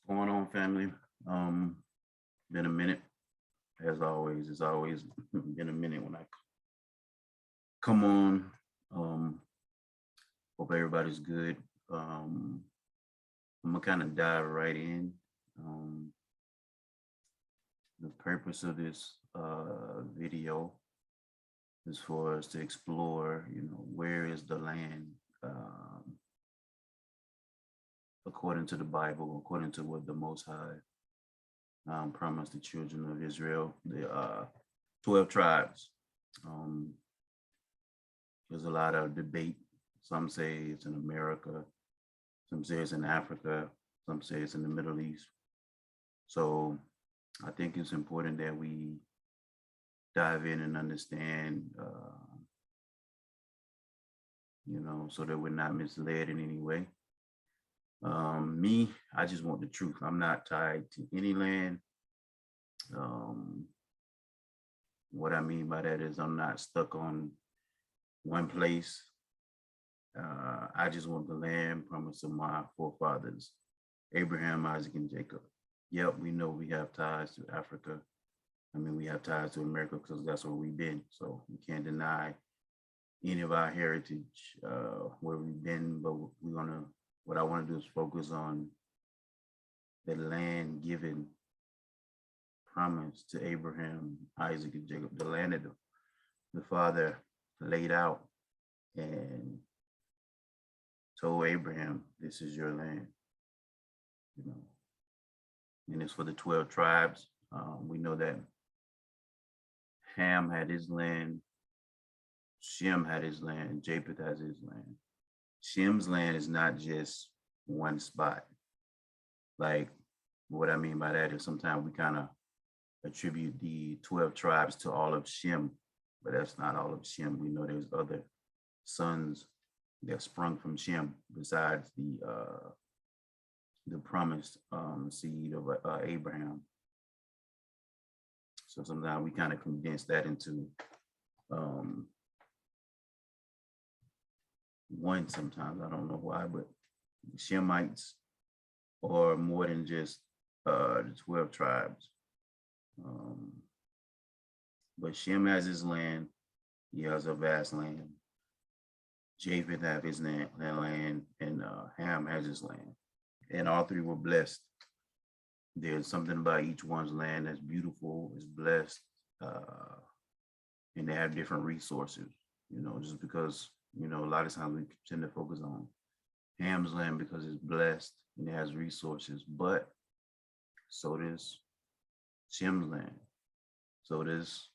Going on, family? Been a minute, as always. It's always been a minute when I come on. Hope everybody's good. I'm gonna kind of dive right in. The purpose of this video is for us to explore, where is the land according to the Bible, according to what the Most High promised the children of Israel, the 12 tribes. There's a lot of debate. Some say it's in America, some say it's in Africa, some say it's in the Middle East. So I think it's important that we dive in and understand, so that we're not misled in any way. Me, I just want the truth. I'm not tied to any land. What I mean by that is I'm not stuck on one place. I just want the land promised to my forefathers, Abraham, Isaac, and Jacob. Yep, we know we have ties to Africa. We have ties to America because that's where we've been. So we can't deny any of our heritage, where we've been, but what I want to do is focus on the land given promise to Abraham, Isaac, and Jacob, the land that the Father laid out and told Abraham, this is your land, and it's for the 12 tribes. We know that Ham had his land, Shem had his land, Japheth has his land. Shem's land is not just one spot. Like, what I mean by that is sometimes we kind of attribute the 12 tribes to all of Shem, but that's not all of Shem. We know there's other sons that sprung from Shem besides the promised seed of Abraham. So sometimes we kind of condense that into one sometimes. I don't know why, but Shemites are more than just the 12 tribes. But Shem has his land. He has a vast land. Japheth have his land, and Ham has his land. And all three were blessed. There's something about each one's land that's beautiful, is blessed, and they have different resources, just because, a lot of times we tend to focus on Ham's land because it's blessed and it has resources, but so does Shem's land. So does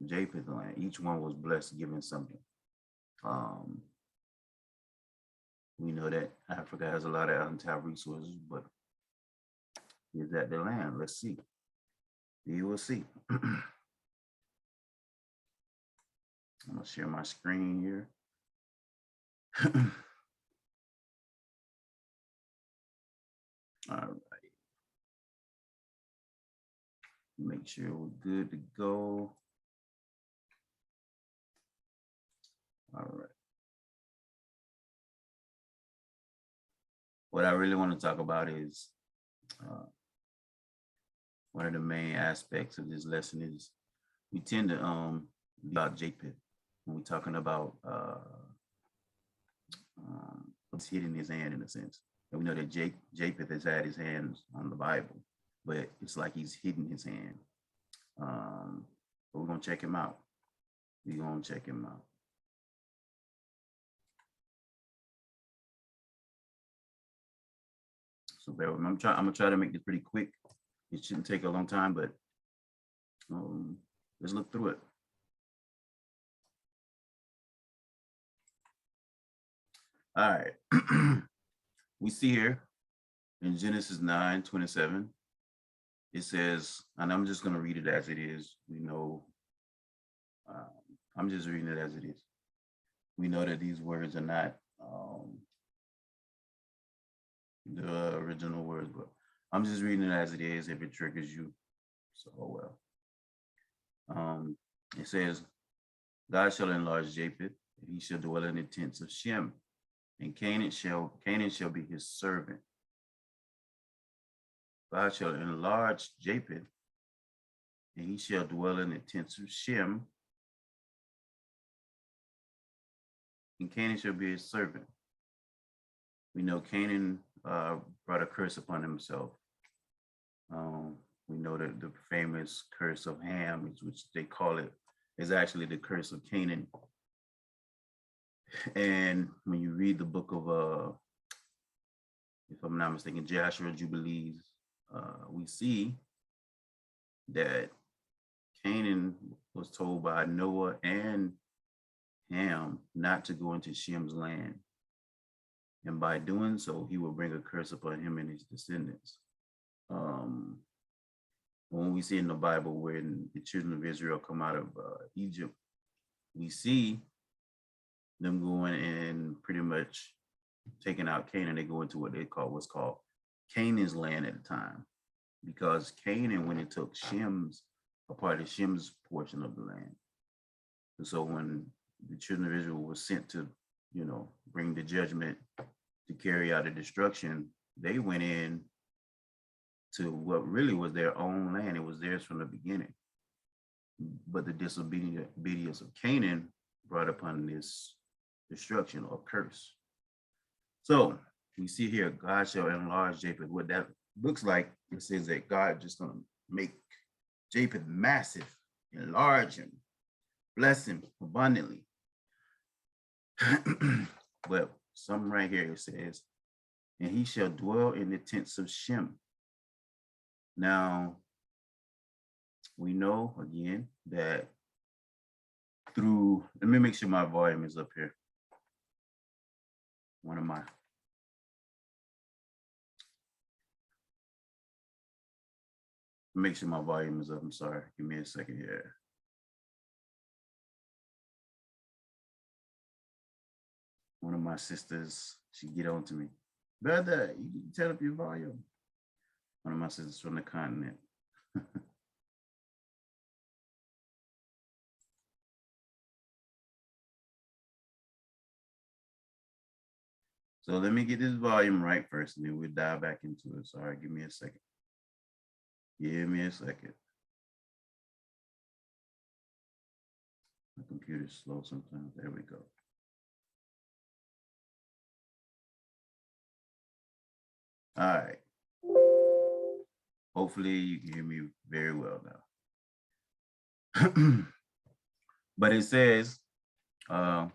Japheth's land. Each one was blessed, given something. We know that Africa has a lot of untapped resources, but is that the land? Let's see. You will see. I'm gonna share my screen here. All right. Make sure we're good to go. All right. What I really want to talk about is one of the main aspects of this lesson is we tend to about Japheth when we're talking about what's hidden in his hand, in a sense. And we know that Japheth has had his hands on the Bible, but it's like he's hidden his hand. But we're gonna check him out. We're gonna check him out. So bear with me. I'm gonna try to make this pretty quick. It shouldn't take a long time, but let's look through it. All right. We see here in Genesis 9:27, it says, and I'm just going to read it as it is. We know, I'm just reading it as it is. We know that these words are not the original words, but I'm just reading it as it is. If it triggers you, so well. It says, God shall enlarge Japheth, and he shall dwell in the tents of Shem, and Canaan shall be his servant. God shall enlarge Japheth, and he shall dwell in the tents of Shem, and Canaan shall be his servant. We know Canaan brought a curse upon himself. We know that the famous curse of Ham, which they call it, is actually the curse of Canaan. And when you read the book of, if I'm not mistaken, Joshua Jubilees, we see that Canaan was told by Noah and Ham not to go into Shem's land. And by doing so, he will bring a curse upon him and his descendants. When we see in the Bible when the children of Israel come out of Egypt, we see them going and pretty much taking out Canaan. They go into what's called Canaan's land at the time, because Canaan, when it took a part of Shem's portion of the land. And so when the children of Israel were sent to, bring the judgment to carry out the destruction, they went in to what really was their own land. It was theirs from the beginning. But the disobedience of Canaan brought upon this destruction or curse. So we see here, God shall enlarge Japheth. What that looks like, it says that God just going to make Japheth massive, enlarge him, bless him abundantly. But something right here, it says, and he shall dwell in the tents of Shem. Now, we know again that let me make sure my volume is up here. Make sure my volume is up. I'm sorry. Give me a second here. One of my sisters, she get on to me. Brother, you can turn up your volume. One of my sisters from the continent. So let me get this volume right first, and then we'll dive back into it. Sorry, give me a second. Give me a second. My computer's slow sometimes. There we go. All right. Hopefully you can hear me very well now. But it says, God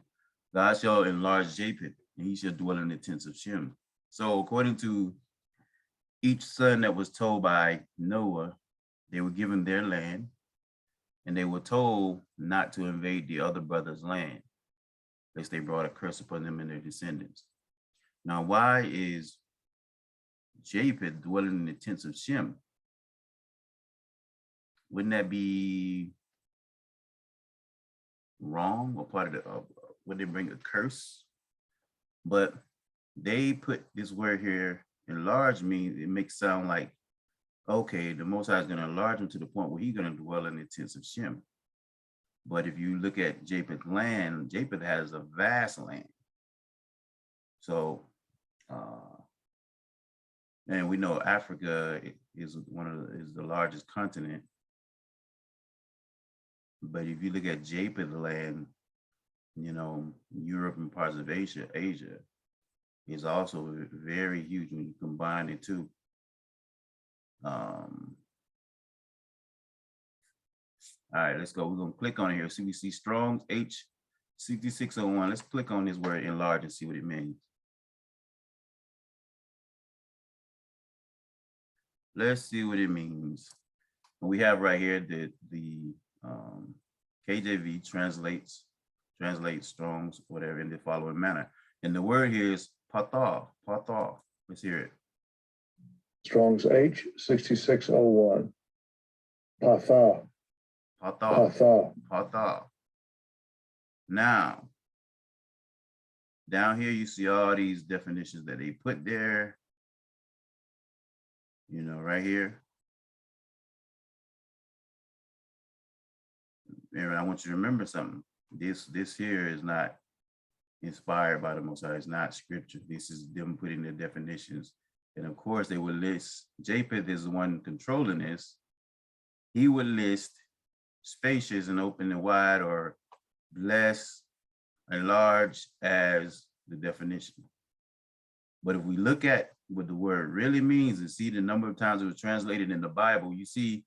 shall enlarge Japheth, and he shall dwell in the tents of Shem. So according to each son that was told by Noah, they were given their land, and they were told not to invade the other brother's land, lest they brought a curse upon them and their descendants. Now, why is Japheth dwelling in the tents of Shem? Wouldn't that be wrong or part of would they bring a curse? But they put this word here, enlarge means, it makes sound like, okay, the Most High is going to enlarge him to the point where he's going to dwell in the tents of Shem. But if you look at Japheth's land, Japheth has a vast land. So, and we know Africa is the largest continent. But if you look at Japheth's land, Europe and parts of Asia is also very huge when you combine the two. All right, let's go. We're going to click on it here. See, we see Strong's H6601. Let's click on this word enlarge and see what it means. Let's see what it means. We have right here that the KJV translates Strong's whatever in the following manner. And the word here is patah. Let's hear it. Strong's H6601. Patah. Now, down here you see all these definitions that they put there. Right here. And I want you to remember something. This here is not inspired by the Most High. It's not scripture. This is them putting the definitions And of course, they would list, Japheth is the one controlling this. He would list spacious and open and wide, or blessed and large as the definition. But if we look at what the word really means and see the number of times it was translated in the Bible, you see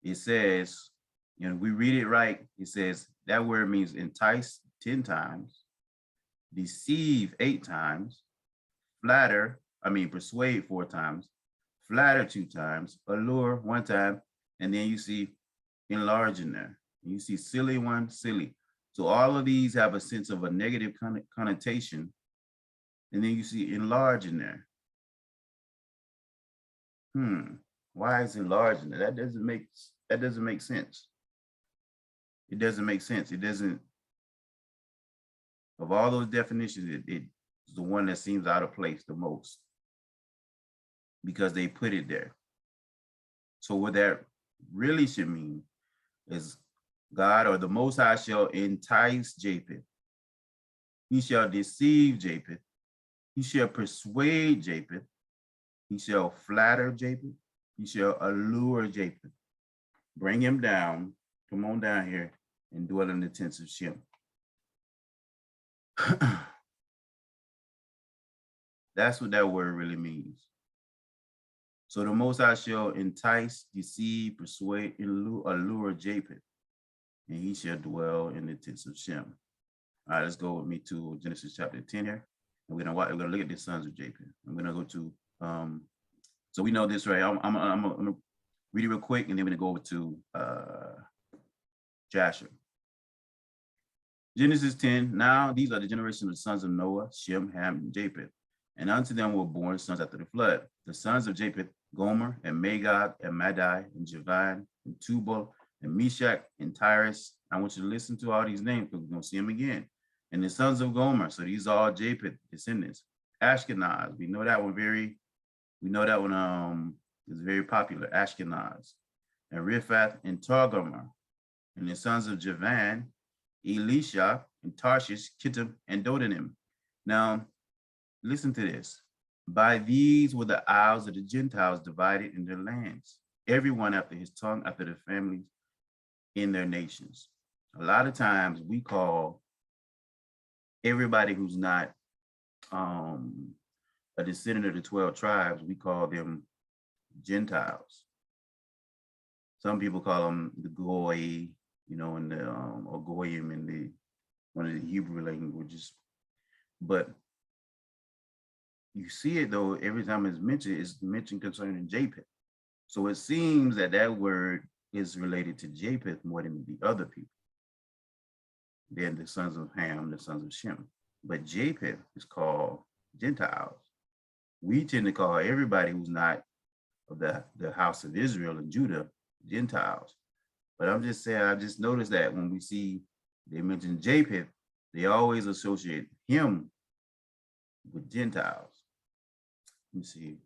it says, we read it right, it says that word means entice 10 times, deceive 8 times, persuade 4 times, flatter 2 times, allure 1 time, and then you see enlarge in there. You see silly 1, silly. So all of these have a sense of a negative connotation, and then you see enlarge in there. Why is enlarge in there? That doesn't make sense. It doesn't make sense. It doesn't. Of all those definitions, it's the one that seems out of place the most, because they put it there. So what that really should mean is God, or the Most High, shall entice Japheth. He shall deceive Japheth. He shall persuade Japheth. He shall flatter Japheth. He shall allure Japheth. Bring him down. Come on down here and dwell in the tents of Shem. That's what that word really means. So the Most High shall entice, deceive, persuade, allure Japheth, and he shall dwell in the tents of Shem. All right, let's go with me to Genesis chapter 10 here. And we're gonna look at the sons of Japheth. I'm gonna go to so we know this, right? I'm gonna read it real quick, and then we're gonna go over to Jasher. Genesis 10. Now these are the generations of the sons of Noah, Shem, Ham, and Japheth. And unto them were born sons after the flood. The sons of Japheth, Gomer, and Magog, and Madai, and Javan, and Tubal, and Meshach, and Tyrus. I want you to listen to all these names, because we're gonna see them again. And the sons of Gomer, so these are all Japheth descendants. Ashkenaz, we know that one is very popular, Ashkenaz. And Riphath and Togarmah. And the sons of Javan, Elisha, and Tarshish, Kittim, and Dodanim. Now, listen to this. By these were the isles of the Gentiles divided in their lands, everyone after his tongue, after their families, in their nations. A lot of times we call everybody who's not a descendant of the 12 tribes, we call them Gentiles. Some people call them the Goy, in the or Goyim in the one of the Hebrew languages. But you see it though, every time it's mentioned concerning Japheth. So it seems that word is related to Japheth more than the other people, than the sons of Ham, the sons of Shem. But Japheth is called Gentiles. We tend to call everybody who's not of the house of Israel and Judah Gentiles. But I'm just saying, I just noticed that when we see they mention Japheth, they always associate him with Gentiles. Let me see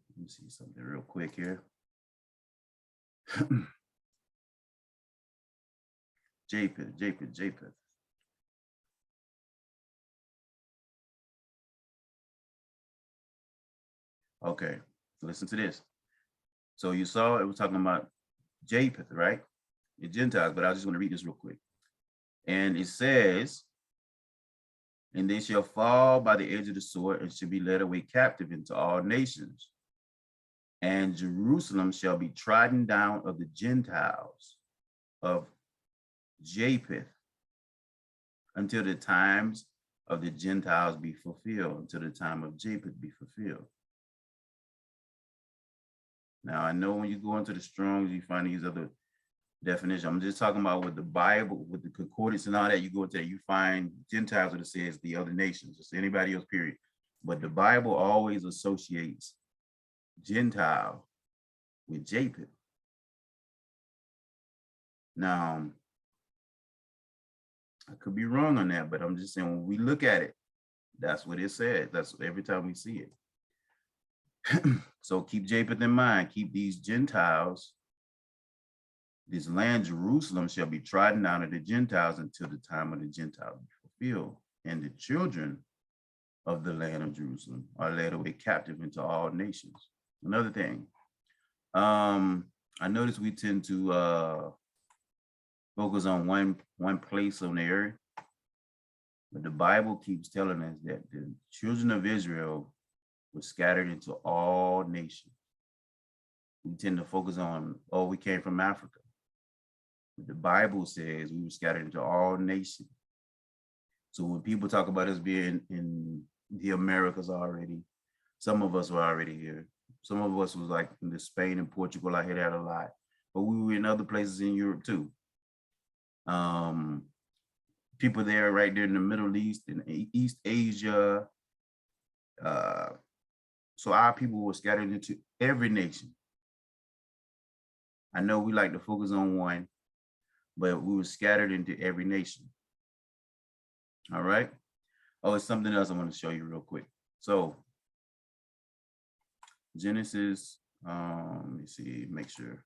something real quick here. Japheth. Okay, listen to this. So you saw it was talking about Japheth, right? The Gentiles, but I just want to read this real quick. And it says, and they shall fall by the edge of the sword and shall be led away captive into all nations. And Jerusalem shall be trodden down of the Gentiles of Japheth until the times of the Gentiles be fulfilled, until the time of Japheth be fulfilled. Now, I know when you go into the Strongs, you find these other definitions. I'm just talking about with the Bible, with the concordance and all that, you go into that, you find Gentiles, what it says, the other nations, just anybody else, period. But the Bible always associates Gentile with Japheth. Now, I could be wrong on that, but I'm just saying when we look at it, that's what it says. That's every time we see it. So keep Japheth in mind. Keep these Gentiles. This land, Jerusalem, shall be trodden down of the Gentiles until the time of the Gentiles be fulfilled. And the children of the land of Jerusalem are led away captive into all nations. another thing. I notice we tend to focus on one place on the earth, but the Bible keeps telling us that the children of Israel were scattered into all nations. We tend to focus on, oh, we came from Africa. But the Bible says we were scattered into all nations. So when people talk about us being in the Americas already, some of us were already here. Some of us was like in the Spain and Portugal. I hear that a lot, but we were in other places in Europe too. People there right there in the Middle East and East Asia. So our people were scattered into every nation. I know we like to focus on one, but we were scattered into every nation. All right. Oh, it's something else I want to show you real quick. So Genesis, let me see, make sure.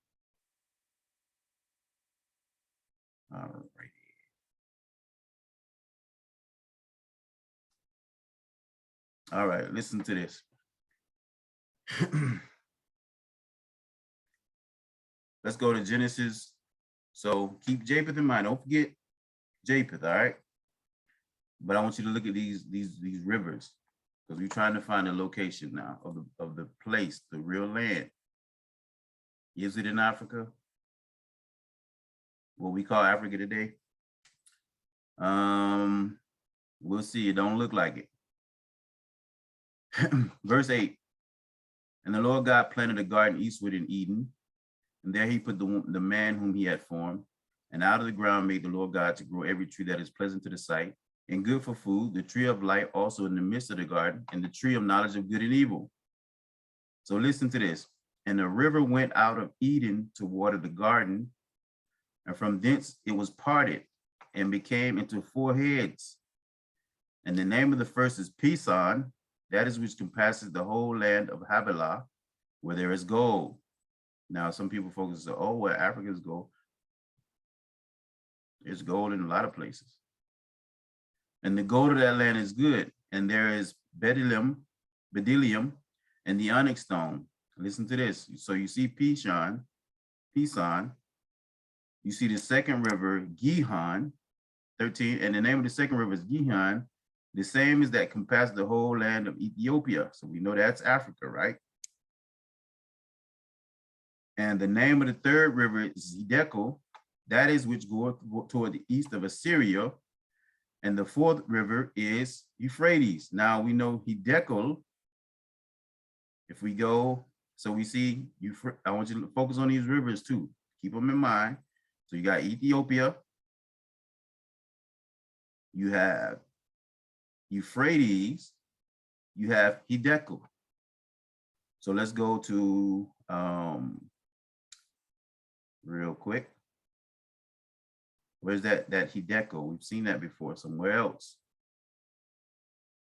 All right. All right, listen to this. Let's go to Genesis. So keep Japheth in mind. Don't forget Japheth, all right? But I want you to look at these rivers, because we're trying to find a location now of the place, the real land. Is it in Africa? What we call Africa today? We'll see. It don't look like it. Verse 8. And the Lord God planted a garden eastward in Eden, and there he put the man whom he had formed. And out of the ground made the Lord God to grow every tree that is pleasant to the sight and good for food, the tree of life also in the midst of the garden, and the tree of knowledge of good and evil. So listen to this. And the river went out of Eden to water the garden, and from thence it was parted and became into 4 heads. And the name of the first is Pison, that is which compasses the whole land of Havilah, where there is gold. Now, some people focus on, oh, where Africa is gold. There's gold in a lot of places. And the gold of that land is good. And there is bdellium, and the onyx stone. Listen to this. So you see Pison. You see the second river, Gihon, 13. And the name of the second river is Gihon, the same as that compass the whole land of Ethiopia. So we know that's Africa, right? And the name of the third river is Hiddekel, that is which goes toward the east of Assyria. And the fourth river is Euphrates. Now we know Hiddekel. If we go, so we see, I want you to focus on these rivers too. Keep them in mind. So you got Ethiopia. You have Euphrates. You have Hiddekel. So let's go to, real quick. Where's that Hiddekel? We've seen that before somewhere else.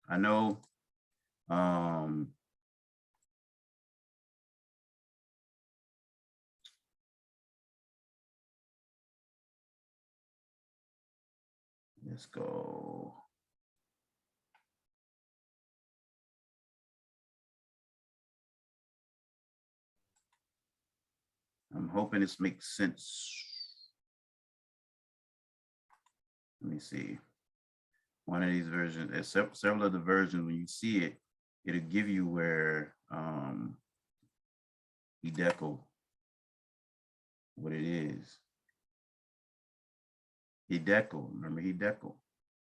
I know let's go. I'm hoping this makes sense. Let me see. One of these versions, there's several of the versions, when you see it, it'll give you where Hiddekel, what it is. Hiddekel, remember Hiddekel,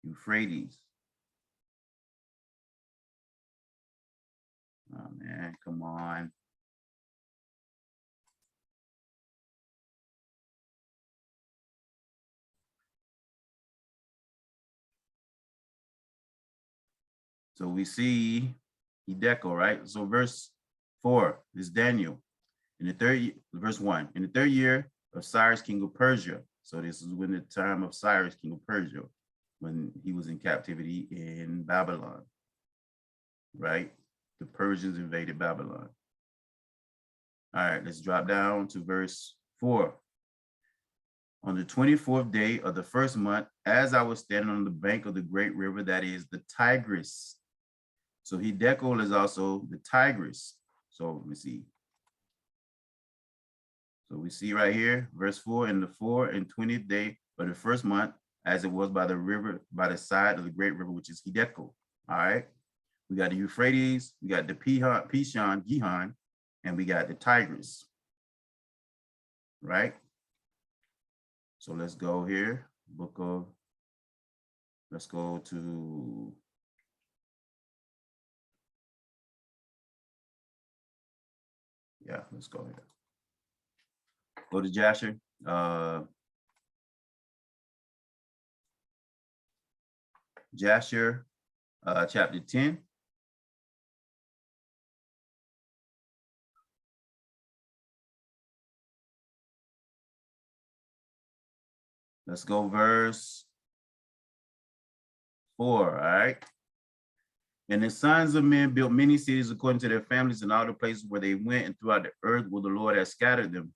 Euphrates. Oh man, come on. So we see Hiddekel, right? So verse 4 is Daniel. In the third, verse 1, in the 3rd year of Cyrus, king of Persia. So this is when the time of Cyrus, king of Persia, when he was in captivity in Babylon, right? The Persians invaded Babylon. All right, let's drop down to verse 4. On the 24th day of the 1st month, as I was standing on the bank of the great river, that is the Tigris. So Hiddekel is also the Tigris. So let me see. So we see right here, verse 4, in the 4th and 20th day of the first month, as it was by the river, by the side of the great river, which is Hiddekel. All right. We got the Euphrates, we got the Pishon, Gihon, and we got the Tigris. Right. So let's go here. Let's go to let's go here. Go to Jasher. Jasher, chapter 10. Let's go verse 4, all right? And the sons of men built many cities according to their families in all the places where they went and throughout the earth where the Lord has scattered them.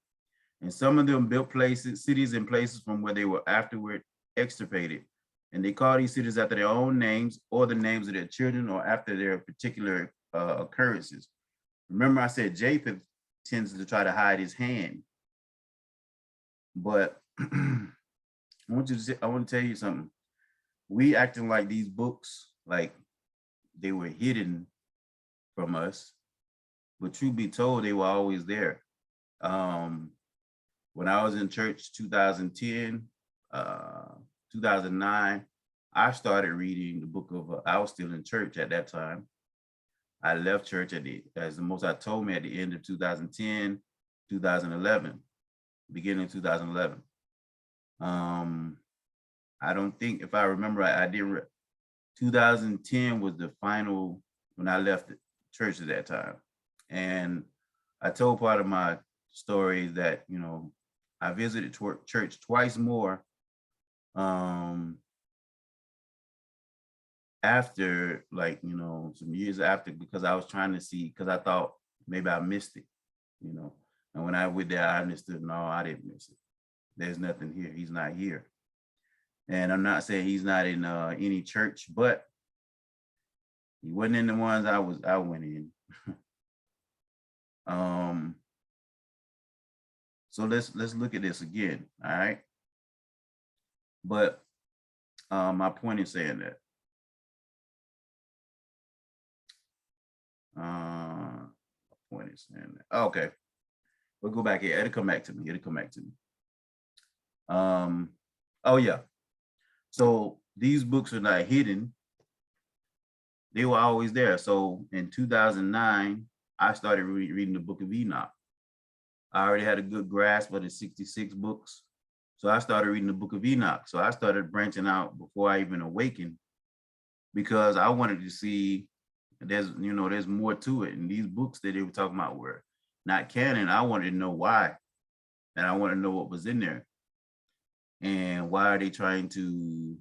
And some of them built cities and places from where they were afterward extirpated. And they called these cities after their own names or the names of their children or after their particular occurrences. Remember, I said Japheth tends to try to hide his hand. But I want to tell you something. We acting like these books, like they were hidden from us, but truth be told, they were always there. When I was in church, 2010, 2009, I started reading the book of, I was still in church at that time. I left church as the Most High told me, at the end of 2010, 2011, beginning of 2011. I don't think, if I remember right, I didn't, 2010 was the final, when I left the church at that time. And I told part of my story that, you know, I visited church twice more after, like, you know, some years after, because I was trying to see, because I thought maybe I missed it, you know. And when I went there, I understood, no, I didn't miss it. There's nothing here. He's not here. And I'm not saying he's not in any church, but he wasn't in the ones I went in. So let's look at this again, all right? But my point is saying that okay, we'll go back here. It'll come back to me. Oh yeah. So these books are not hidden. They were always there. So in 2009, I started reading the book of Enoch. I already had a good grasp of the 66 books. So I started reading the book of Enoch. So I started branching out before I even awakened, because I wanted to see there's more to it. And these books that they were talking about were not canon. I wanted to know why. And I wanted to know what was in there. And why are they trying to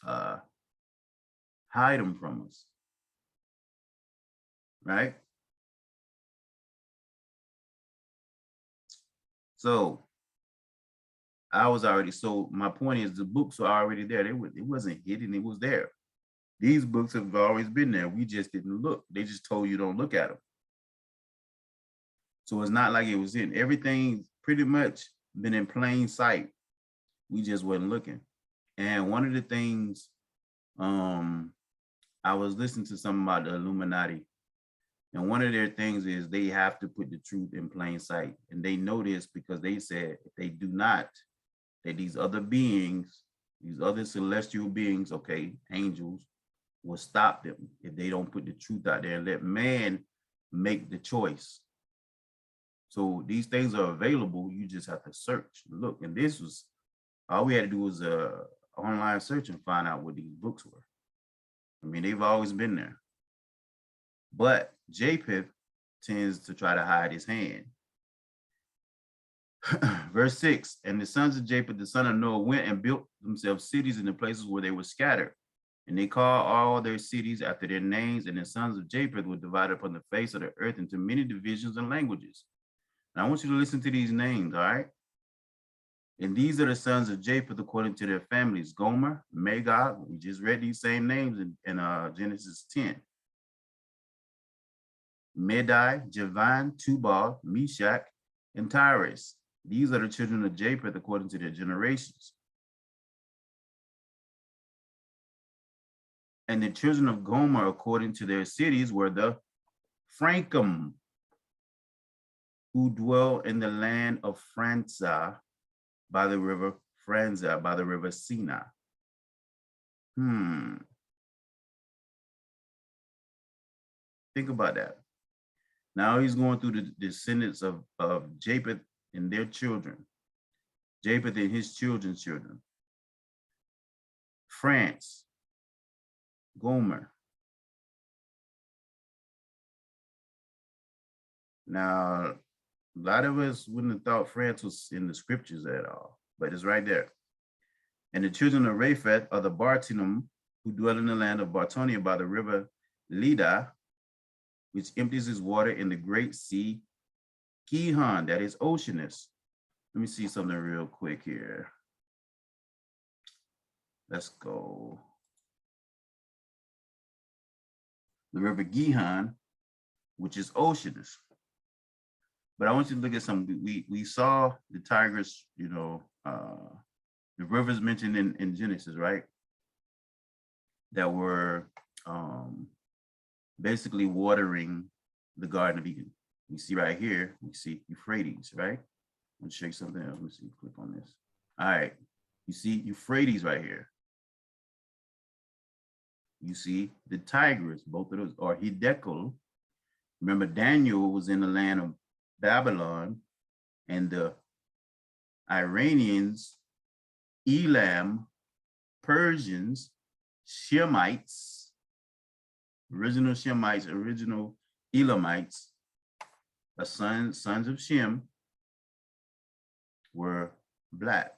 hide them from us? Right? So my point is, the books are already there. It wasn't hidden, it was there. These books have always been there. We just didn't look. They just told you don't look at them. So it's not like it was in. Everything's pretty much been in plain sight. We just wasn't looking. And one of the things, I was listening to something about the Illuminati, and one of their things is they have to put the truth in plain sight. And they know this because they said if they do not, that these other beings, these other celestial beings, okay, angels, will stop them if they don't put the truth out there and let man make the choice. So these things are available. You just have to search, look. And this was, all we had to do was online search and find out what these books were. I mean, they've always been there. But Japheth tends to try to hide his hand. Verse 6, and the sons of Japheth, the son of Noah, went and built themselves cities in the places where they were scattered. And they called all their cities after their names, and the sons of Japheth were divided upon the face of the earth into many divisions and languages. Now I want you to listen to these names, all right? And these are the sons of Japheth according to their families: Gomer, Magog. We just read these same names in Genesis 10. Medai, Javan, Tubal, Meshach, and Tyrus. These are the children of Japheth according to their generations. And the children of Gomorrah according to their cities were the Frankum, who dwell in the land of Franza by the river Sina. Think about that. Now he's going through the descendants of Japheth and their children. Japheth and his children's children. France, Gomer. Now, a lot of us wouldn't have thought France was in the scriptures at all, but it's right there. And the children of Japheth are the Bartinim, who dwell in the land of Bartonia by the river Lida, which empties his water in the great sea, Gihon, that is oceanous. Let me see something real quick here. Let's go. The river Gihon, which is oceanous. But I want you to look at something. We saw the Tigris, you know, the rivers mentioned in Genesis, right? That were basically watering the Garden of Eden. You see right here, we see Euphrates, right? Let me show you something else. Let me see, click on this. All right, you see Euphrates right here. You see the Tigris, both of those are Hiddekel. Remember, Daniel was in the land of Babylon, and the Iranians, Elam, Persians, Shemites, original Shemites, original Elamites, the sons of Shem, were black.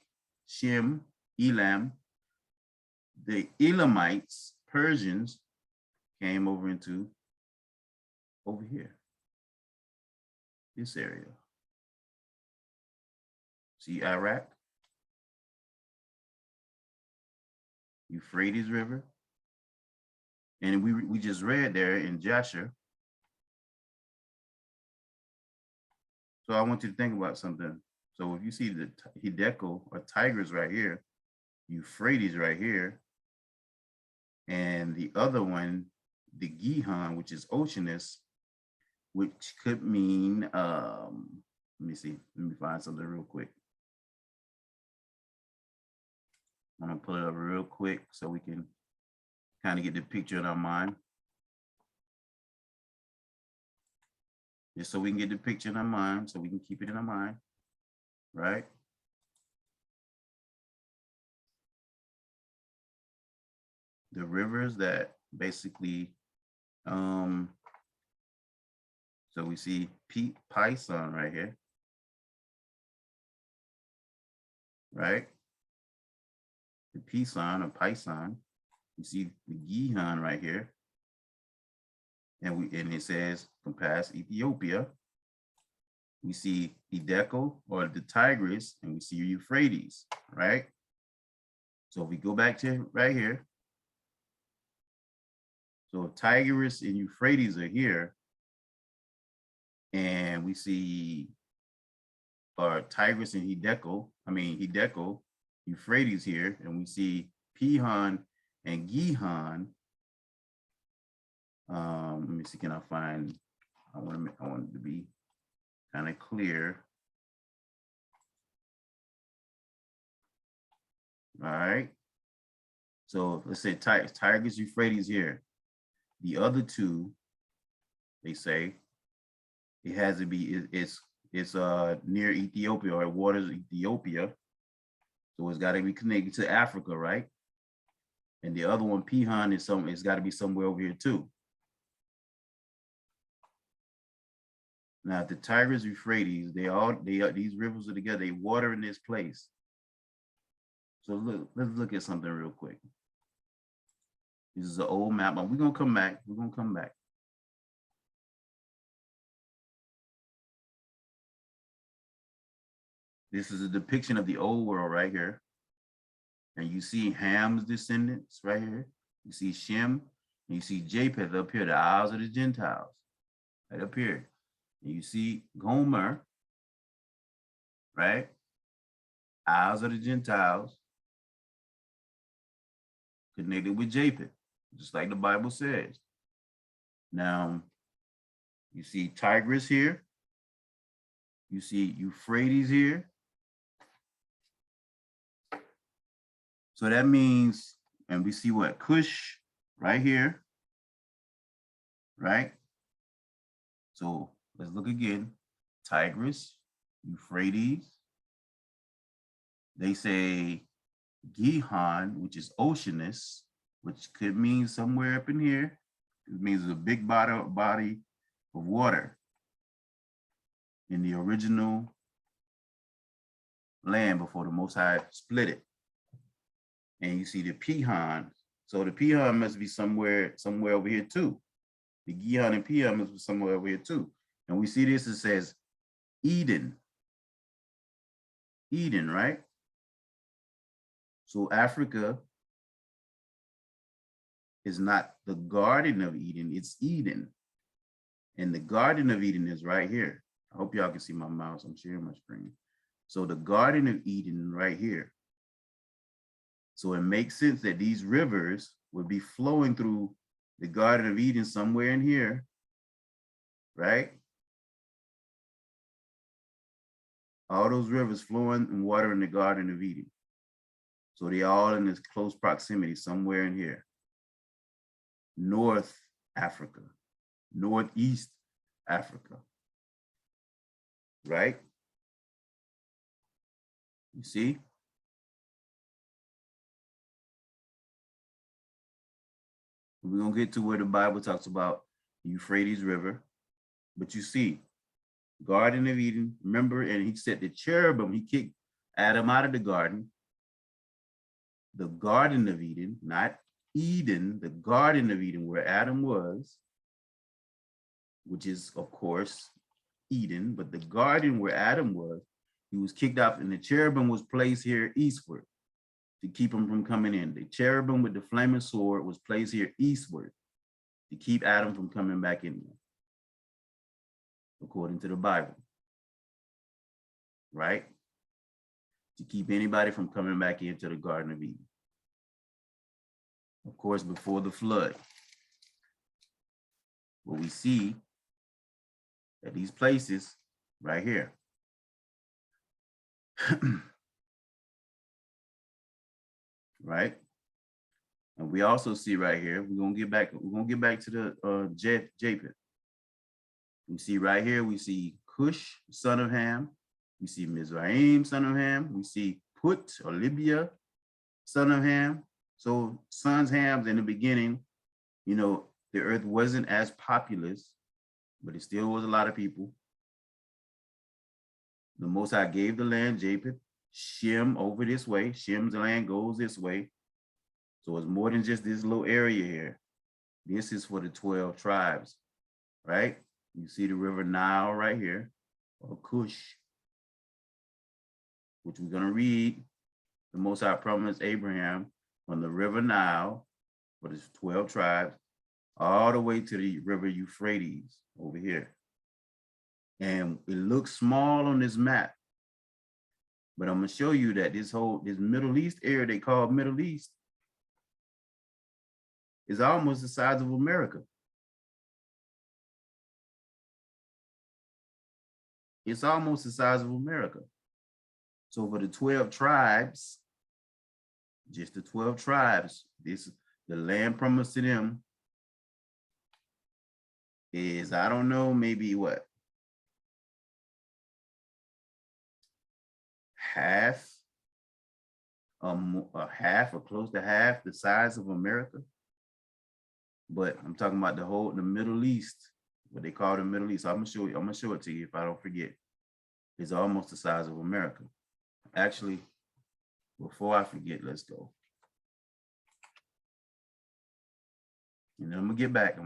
Shem, Elam, the Elamites, Persians, came over here, this area. See Iraq, Euphrates River, and we just read there in Jasher. So I want you to think about something. So if you see the Hiddekel or Tigris right here, Euphrates right here, and the other one, the Gihon, which is oceanous, which could mean, let me see, let me find something real quick. I'm gonna pull it up real quick so we can kind of get the picture in our mind. Just so we can get the picture in our mind, so we can keep it in our mind, right? The rivers that basically, so we see Pison right here, right? The Pison or Pison. You see the Gihon right here, and it says compass Ethiopia. We see Hiddekel or the Tigris, and we see Euphrates, right? So if we go back to right here, so Tigris and Euphrates are here, and we see Tigris and Hiddekel, Euphrates here, and we see Pihon and Gihon. Let me see, can I find, I want it to be kind of clear. All right. So let's say Tigris, Euphrates here. The other two, they say, it has to be, it's near Ethiopia, or it waters Ethiopia. So it's got to be connected to Africa, right? And the other one, Pihon, it's got to be somewhere over here too. Now the Tigris, Euphrates, these rivers are together, they water in this place. So look, let's look at something real quick. This is an old map, but we're gonna come back. We're gonna come back. This is a depiction of the old world right here. And you see Ham's descendants right here. You see Shem, and you see Japheth up here, the Isles of the Gentiles. right up here. And you see Gomer, right? Isles of the Gentiles connected with Japheth, just like the Bible says. Now, you see Tigris here. You see Euphrates here. So that means, and we see what? Cush right here, right? So let's look again. Tigris, Euphrates. They say Gihon, which is oceanus, which could mean somewhere up in here. It means a big body of water in the original land before the Most High split it. And you see the Pihon. So the Pihon must be somewhere over here too. The Gihon and Pihon must be somewhere over here too. And we see this, it says Eden. Eden, right? So Africa is not the Garden of Eden, it's Eden. And the Garden of Eden is right here. I hope y'all can see my mouse. I'm sharing my screen. So the Garden of Eden right here. So it makes sense that these rivers would be flowing through the Garden of Eden somewhere in here, right? All those rivers flowing and water in the Garden of Eden. So they're all in this close proximity somewhere in here. North Africa, Northeast Africa, right? You see? We're gonna get to where the Bible talks about the Euphrates River, but you see, Garden of Eden, remember, and he said the cherubim, he kicked Adam out of the garden. The Garden of Eden, not Eden, the Garden of Eden where Adam was, which is of course Eden, but the garden where Adam was, he was kicked out and the cherubim was placed here eastward to keep him from coming in. The cherubim with the flaming sword was placed here eastward to keep Adam from coming back in there, according to the Bible, right? To keep anybody from coming back into the Garden of Eden. Of course, before the flood, what we see at these places right here. Right? And we also see right here, we're gonna get back to the Japheth. We see right here, we see Cush, son of Ham. We see Mizraim, son of Ham. We see Put or Libya, son of Ham. So sons Hams in the beginning, you know, the earth wasn't as populous, but it still was a lot of people. The Most High gave the land Japheth, Shem over this way. Shem's land goes this way. So it's more than just this little area here. This is for the 12 tribes, right? You see the river Nile right here, or Cush, which we're gonna read. The Most High promised Abraham from the river Nile for the 12 tribes, all the way to the river Euphrates over here. And it looks small on this map, but I'm gonna show you that this Middle East area they call Middle East is almost the size of America. It's almost the size of America. So for the 12 tribes, just the 12 tribes, the land promised to them is, I don't know, maybe what? Half or close to half the size of America. But I'm talking about the Middle East, what they call the Middle East. I'm gonna show it to you if I don't forget. It's almost the size of America. Actually, before I forget, let's go. And then I'm gonna get back.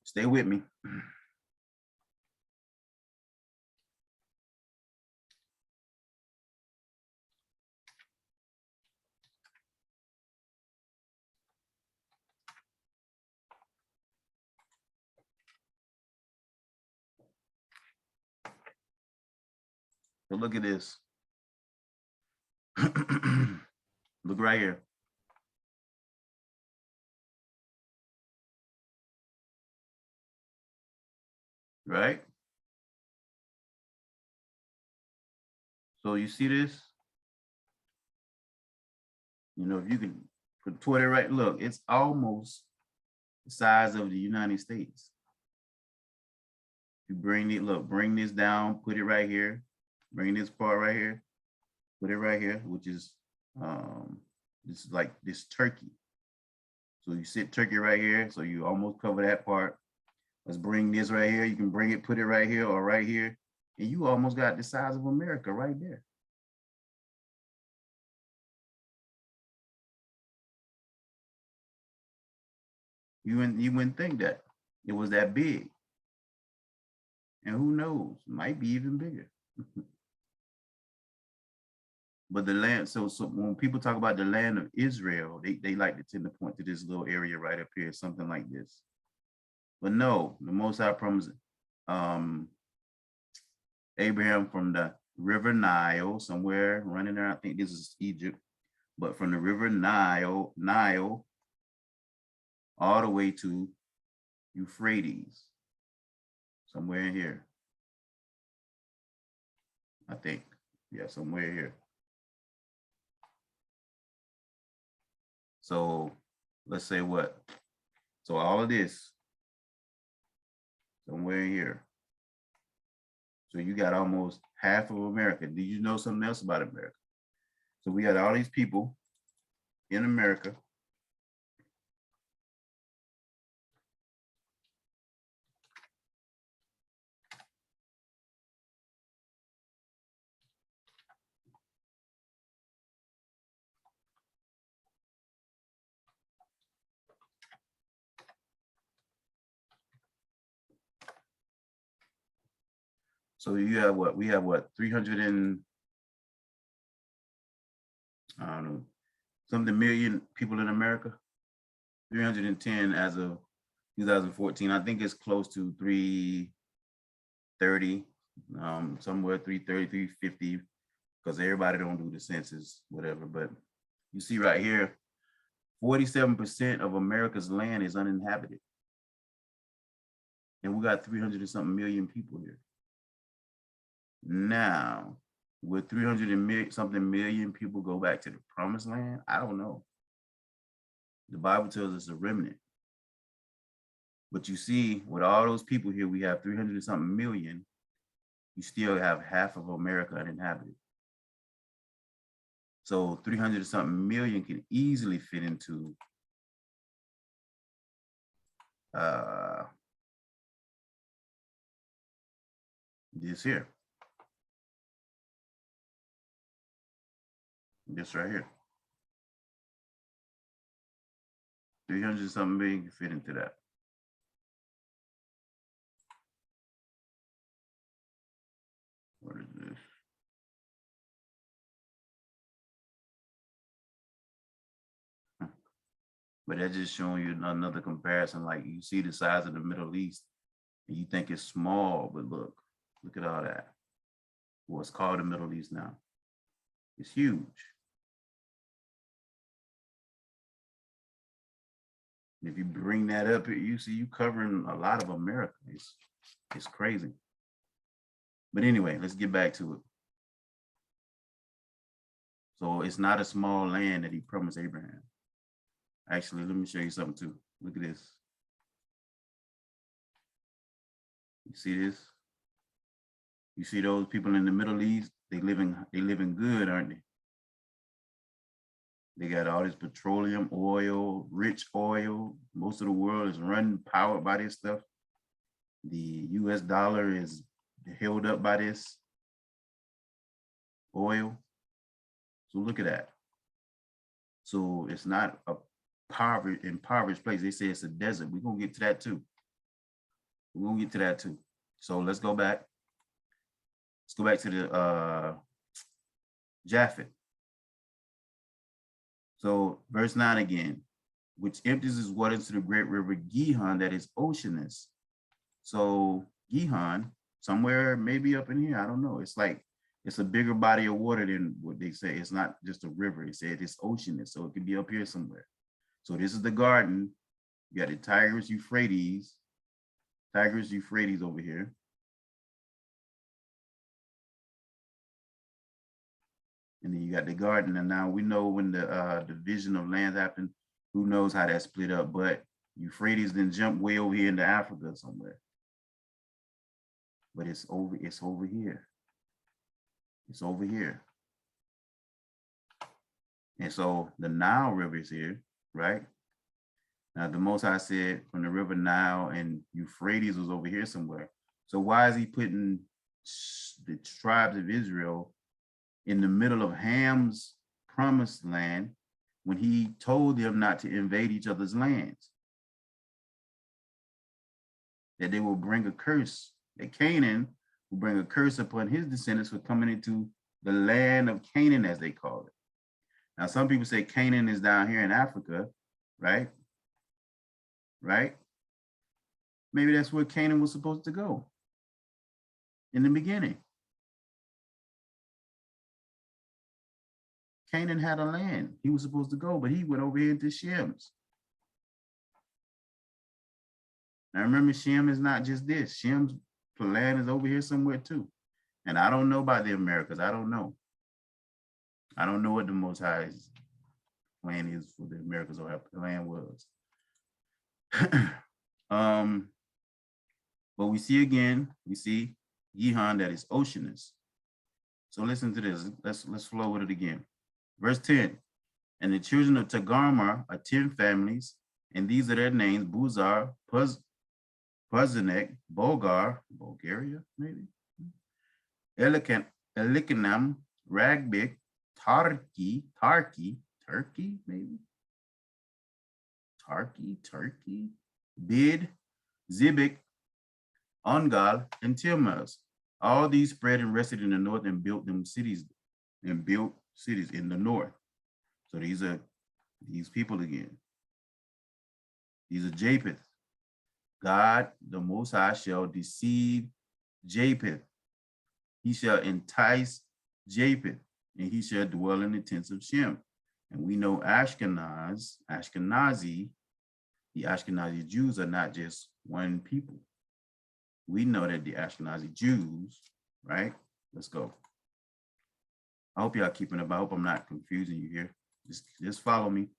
Stay with me. So look at this. Look right here. Right? So you see this? You know, if you can put Twitter right, look, it's almost the size of the United States. You bring it, look, bring this down, put it right here, bring this part right here, put it right here, which is this is like this turkey. So you sit turkey right here, so you almost cover that part. Let's bring this right here. You can bring it, put it right here or right here, and you almost got the size of America right there. You wouldn't think that it was that big. And who knows, might be even bigger. But the land, so when people talk about the land of Israel, they like to tend to point to this little area right up here, something like this. But no, the Most High promised Abraham from the river Nile, somewhere running there. I think this is Egypt, but from the river Nile all the way to Euphrates, somewhere in here. I think, yeah, somewhere here. So let's say what? So all of this, somewhere here. So you got almost half of America. Did you know something else about America? So we got all these people in America. So you have what? We have what? 300 and, I don't know, something million people in America. 310 as of 2014. I think it's close to 330, somewhere 330, 350, because everybody don't do the census, whatever. But you see right here, 47% of America's land is uninhabited. And we got 300 and something million people here. Now, would 300 and something million people go back to the promised land? I don't know. The Bible tells us a remnant. But you see, with all those people here, we have 300 and something million. You still have half of America uninhabited. So 300 and something million can easily fit into this here. This right here. 300 and something million can fit into that. What is this? But that's just showing you another comparison. Like you see the size of the Middle East and you think it's small, but look at all that. What's called the Middle East now. It's huge. If you bring that up, you see you covering a lot of America. It's crazy. But anyway, let's get back to it. So it's not a small land that he promised Abraham. Actually, let me show you something too. Look at this. You see this? You see those people in the Middle East? They living good, aren't they? They got all this petroleum, oil, rich oil. Most of the world is powered by this stuff. The US dollar is held up by this oil. So look at that. So it's not a impoverished place. They say it's a desert. We're gonna get to that too. We're gonna get to that too. So let's go back. Let's go back to the Japheth. So verse 9 again, which empties his water into the great river Gihon, that is oceanous. So Gihon, somewhere maybe up in here, I don't know. It's like It's a bigger body of water than what they say. It's not just a river. They said it's oceanous, so it could be up here somewhere. So this is the garden. You got the Tigris Euphrates over here. And then you got the garden. And now we know when the division of lands happened, who knows how that split up, but Euphrates then jumped way over here into Africa somewhere. But it's over here. It's over here. And so the Nile River is here, right? Now the Most High said from the river Nile and Euphrates was over here somewhere. So why is he putting the tribes of Israel in the middle of Ham's promised land when he told them not to invade each other's lands? That they will bring a curse, that Canaan will bring a curse upon his descendants for coming into the land of Canaan, as they call it. Now, some people say Canaan is down here in Africa, right? Right? Maybe that's where Canaan was supposed to go in the beginning. Canaan had a land he was supposed to go, but he went over here into Shem's. Now remember, Shem is not just this. Shem's land is over here somewhere too. And I don't know about the Americas. I don't know. I don't know what the Most High's plan is for the Americas or how the land was. But we see Gihon that is oceanous. So listen to this. Let's flow with it again. Verse 10. And the children of Togarmah are 10 families, and these are their names: Buzar, Puzanek, Bulgar, Bulgaria, maybe, Elikanam, Ragbik, Turkey, maybe, Turkey, Bid, Zibik, Ongal, and Tilmaz. All these spread and rested in the north and built cities in the north. So these are these people again. These are Japheth. God, the Most High, shall deceive Japheth. He shall entice Japheth, and he shall dwell in the tents of Shem. And we know the Ashkenazi Jews are not just one people. We know that the Ashkenazi Jews, right? Let's go. I hope y'all keeping up. I hope I'm not confusing you here. Just follow me.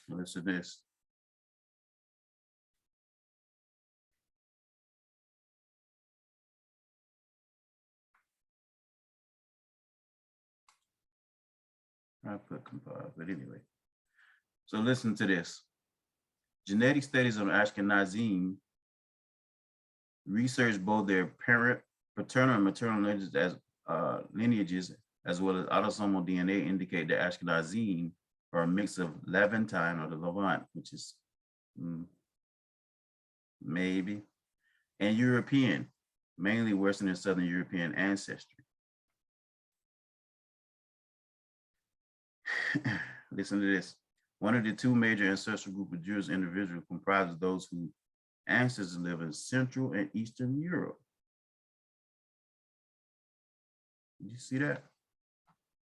Listen to this. I put compile, but anyway. So listen to this. Genetic studies on Ashkenazim research both their paternal and maternal lineages as well as autosomal DNA indicate that Ashkenazim are a mix of Levantine or the Levant, which is maybe, and European, mainly Western and Southern European ancestry. Listen to this. One of the two major ancestral group of Jewish individuals comprises those whose ancestors live in Central and Eastern Europe. Did you see that?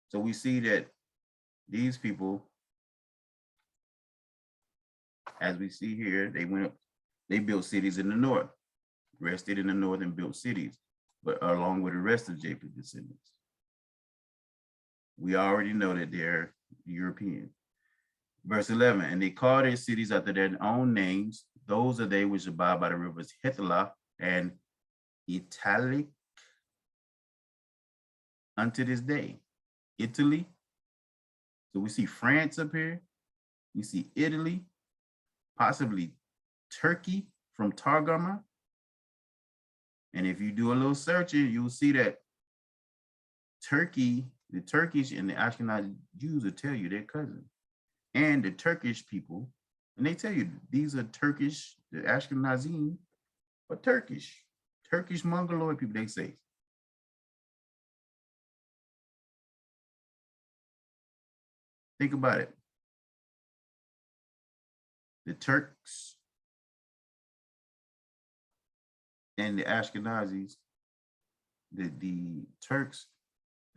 So we see that these people, as we see here, they built cities in the north, rested in the north and built cities, but along with the rest of Japheth's descendants. We already know that they're European. Verse 11, and they call their cities after their own names. Those are they which abide by the rivers Hetlah and Italic unto this day. Italy. So we see France up here. We see Italy, possibly Turkey from Togarmah. And if you do a little searching, you'll see that Turkey, the Turkish and the Ashkenazi Jews will tell you they're cousins. And the Turkish people And they tell you these are Turkish, the Ashkenazim, but Turkish Mongoloid people, they say. Think about it. The Turks and the Ashkenazis, the Turks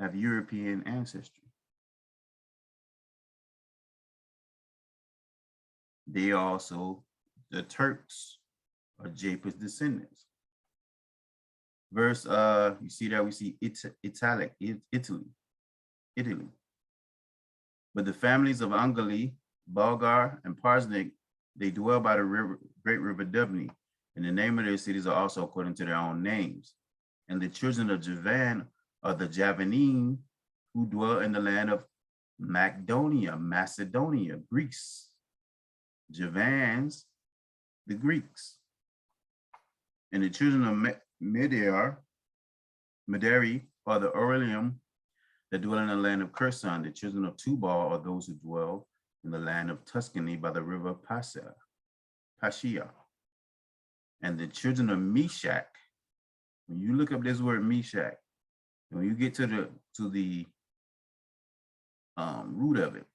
have European ancestry. They also, the Turks are Japheth's descendants. Verse, you see that we see Italy. But the families of Angali, Bulgar, and Parsnik, they dwell by the river, great river Dubni, and the name of their cities are also according to their own names. And the children of Javan are the Javanim, who dwell in the land of Macedonia, Greece. Javans, the Greeks. And the children of Medari are the Orelium that dwell in the land of Kherson. The children of Tubal are those who dwell in the land of Tuscany by the river Pashia. And the children of Meshach, when you look up this word Meshach, and when you get to the root of it,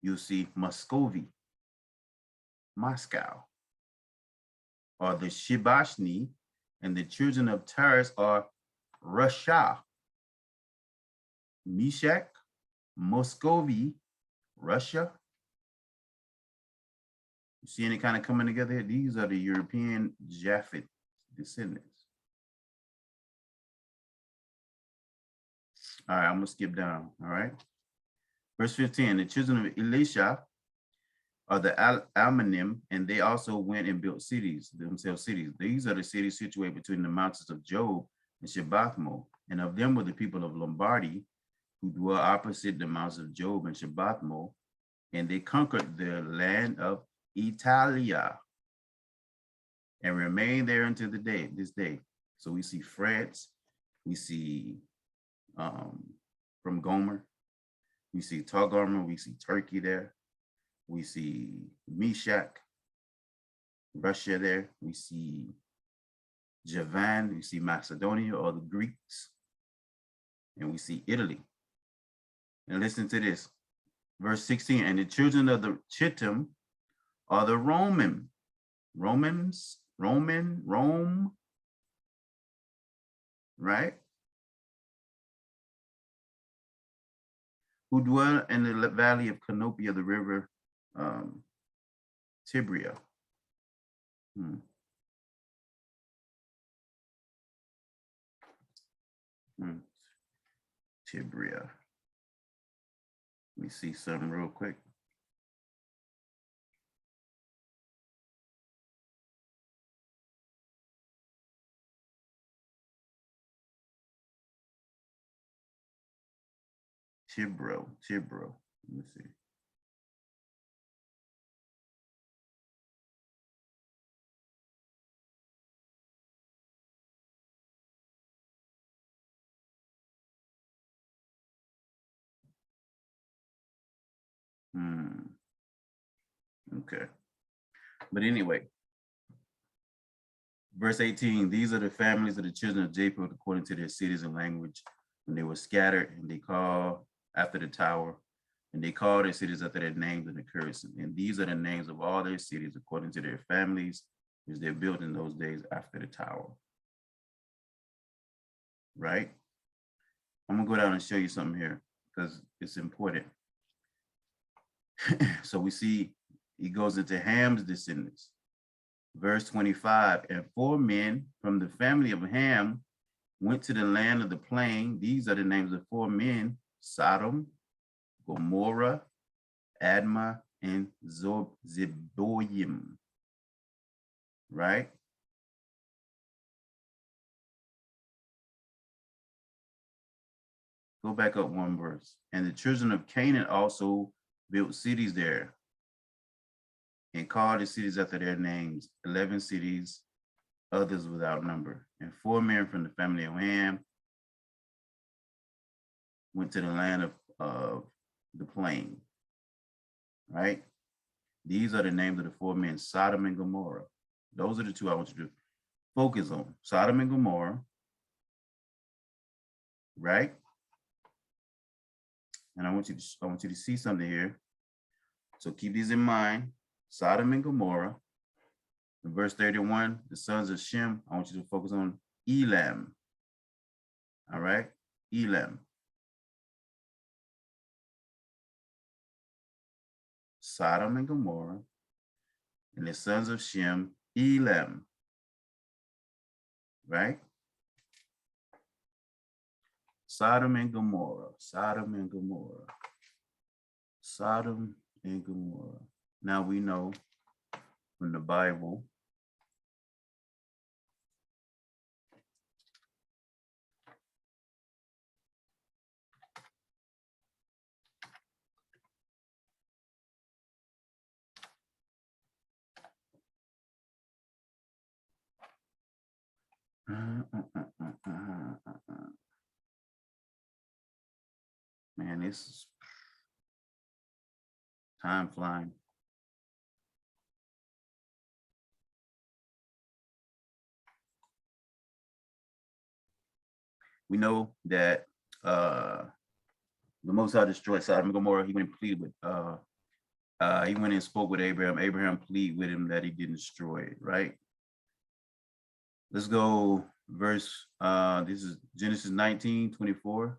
you'll see Muscovy, Moscow, or the Shibashni, and the children of Taurus are Russia. Meshach, Muscovy, Russia. You see any kind of coming together here? These are the European Japheth descendants. All right, I'm gonna skip down, all right? Verse 15, the children of Elisha are the Almanim, and they also went and built themselves cities. These are the cities situated between the mountains of Job and Shebathmo, and of them were the people of Lombardy, who dwell opposite the mountains of Job and Shebathmo, and they conquered the land of Italia and remained there until this day. So we see France, we see from Gomer, we see Togarmah, we see Turkey there, we see Meshach, Russia there, we see Javan, we see Macedonia or the Greeks, and we see Italy. And listen to this, verse 16, and the children of the Chittim are the Rome, right? Who dwell in the valley of Canopia, the river Tibria. Tibria. Let me see something real quick. Tibro. Let me see. Okay. But anyway, verse 18, these are the families of the children of Japheth according to their cities and language, when they were scattered, and they called after the tower, and they called their cities after their names and occurrences. And these are the names of all their cities according to their families, which they built in those days after the tower. Right? I'm gonna go down and show you something here because it's important. So we see he goes into Ham's descendants. Verse 25, and 4 men from the family of Ham went to the land of the plain. These are the names of 4 men: Sodom, Gomorrah, Admah, and Zeboim. Right? Go back up one verse. And the children of Canaan also built cities there and called the cities after their names, 11 cities, others without number. And 4 men from the family of Ham went to the land of the plain. right? These are the names of the four men, Sodom and Gomorrah. Those are the two I want you to focus on, Sodom and Gomorrah, right? And I want you to see something here. So keep these in mind. Sodom and Gomorrah. In verse 31, the sons of Shem, I want you to focus on Elam. All right, Elam. Sodom and Gomorrah. And the sons of Shem, Elam. Right? Sodom and Gomorrah, Sodom and Gomorrah, Sodom and Gomorrah. Now we know from the Bible man, this is time flying. We know that the Most High destroyed Sodom and Gomorrah. He went and pleaded with he went and spoke with Abraham. Abraham pleaded with him that he didn't destroy it, right? Let's go verse, this is Genesis 19:24.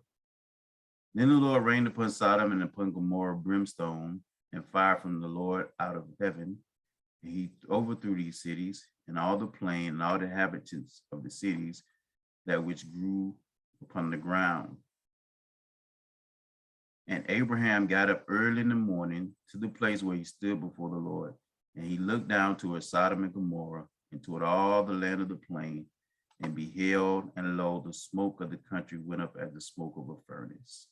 Then the Lord rained upon Sodom and upon Gomorrah brimstone and fire from the Lord out of heaven. And he overthrew these cities and all the plain and all the inhabitants of the cities that which grew upon the ground. And Abraham got up early in the morning to the place where he stood before the Lord. And he looked down toward Sodom and Gomorrah and toward all the land of the plain and beheld, and lo, the smoke of the country went up as the smoke of a furnace.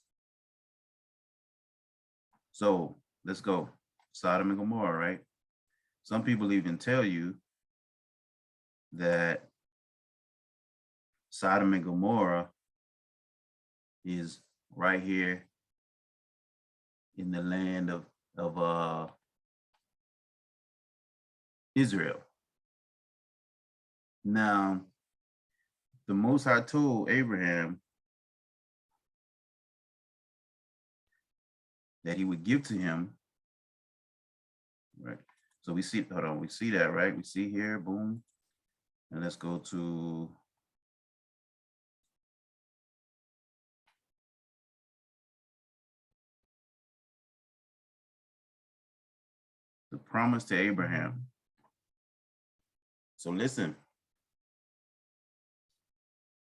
So let's go. Sodom and Gomorrah, right? Some people even tell you that Sodom and Gomorrah is right here in the land of Israel. Now, the Most High told Abraham that he would give to him, right? So we see, hold on, we see that, right? We see here, boom. And let's go to the promise to Abraham. So listen,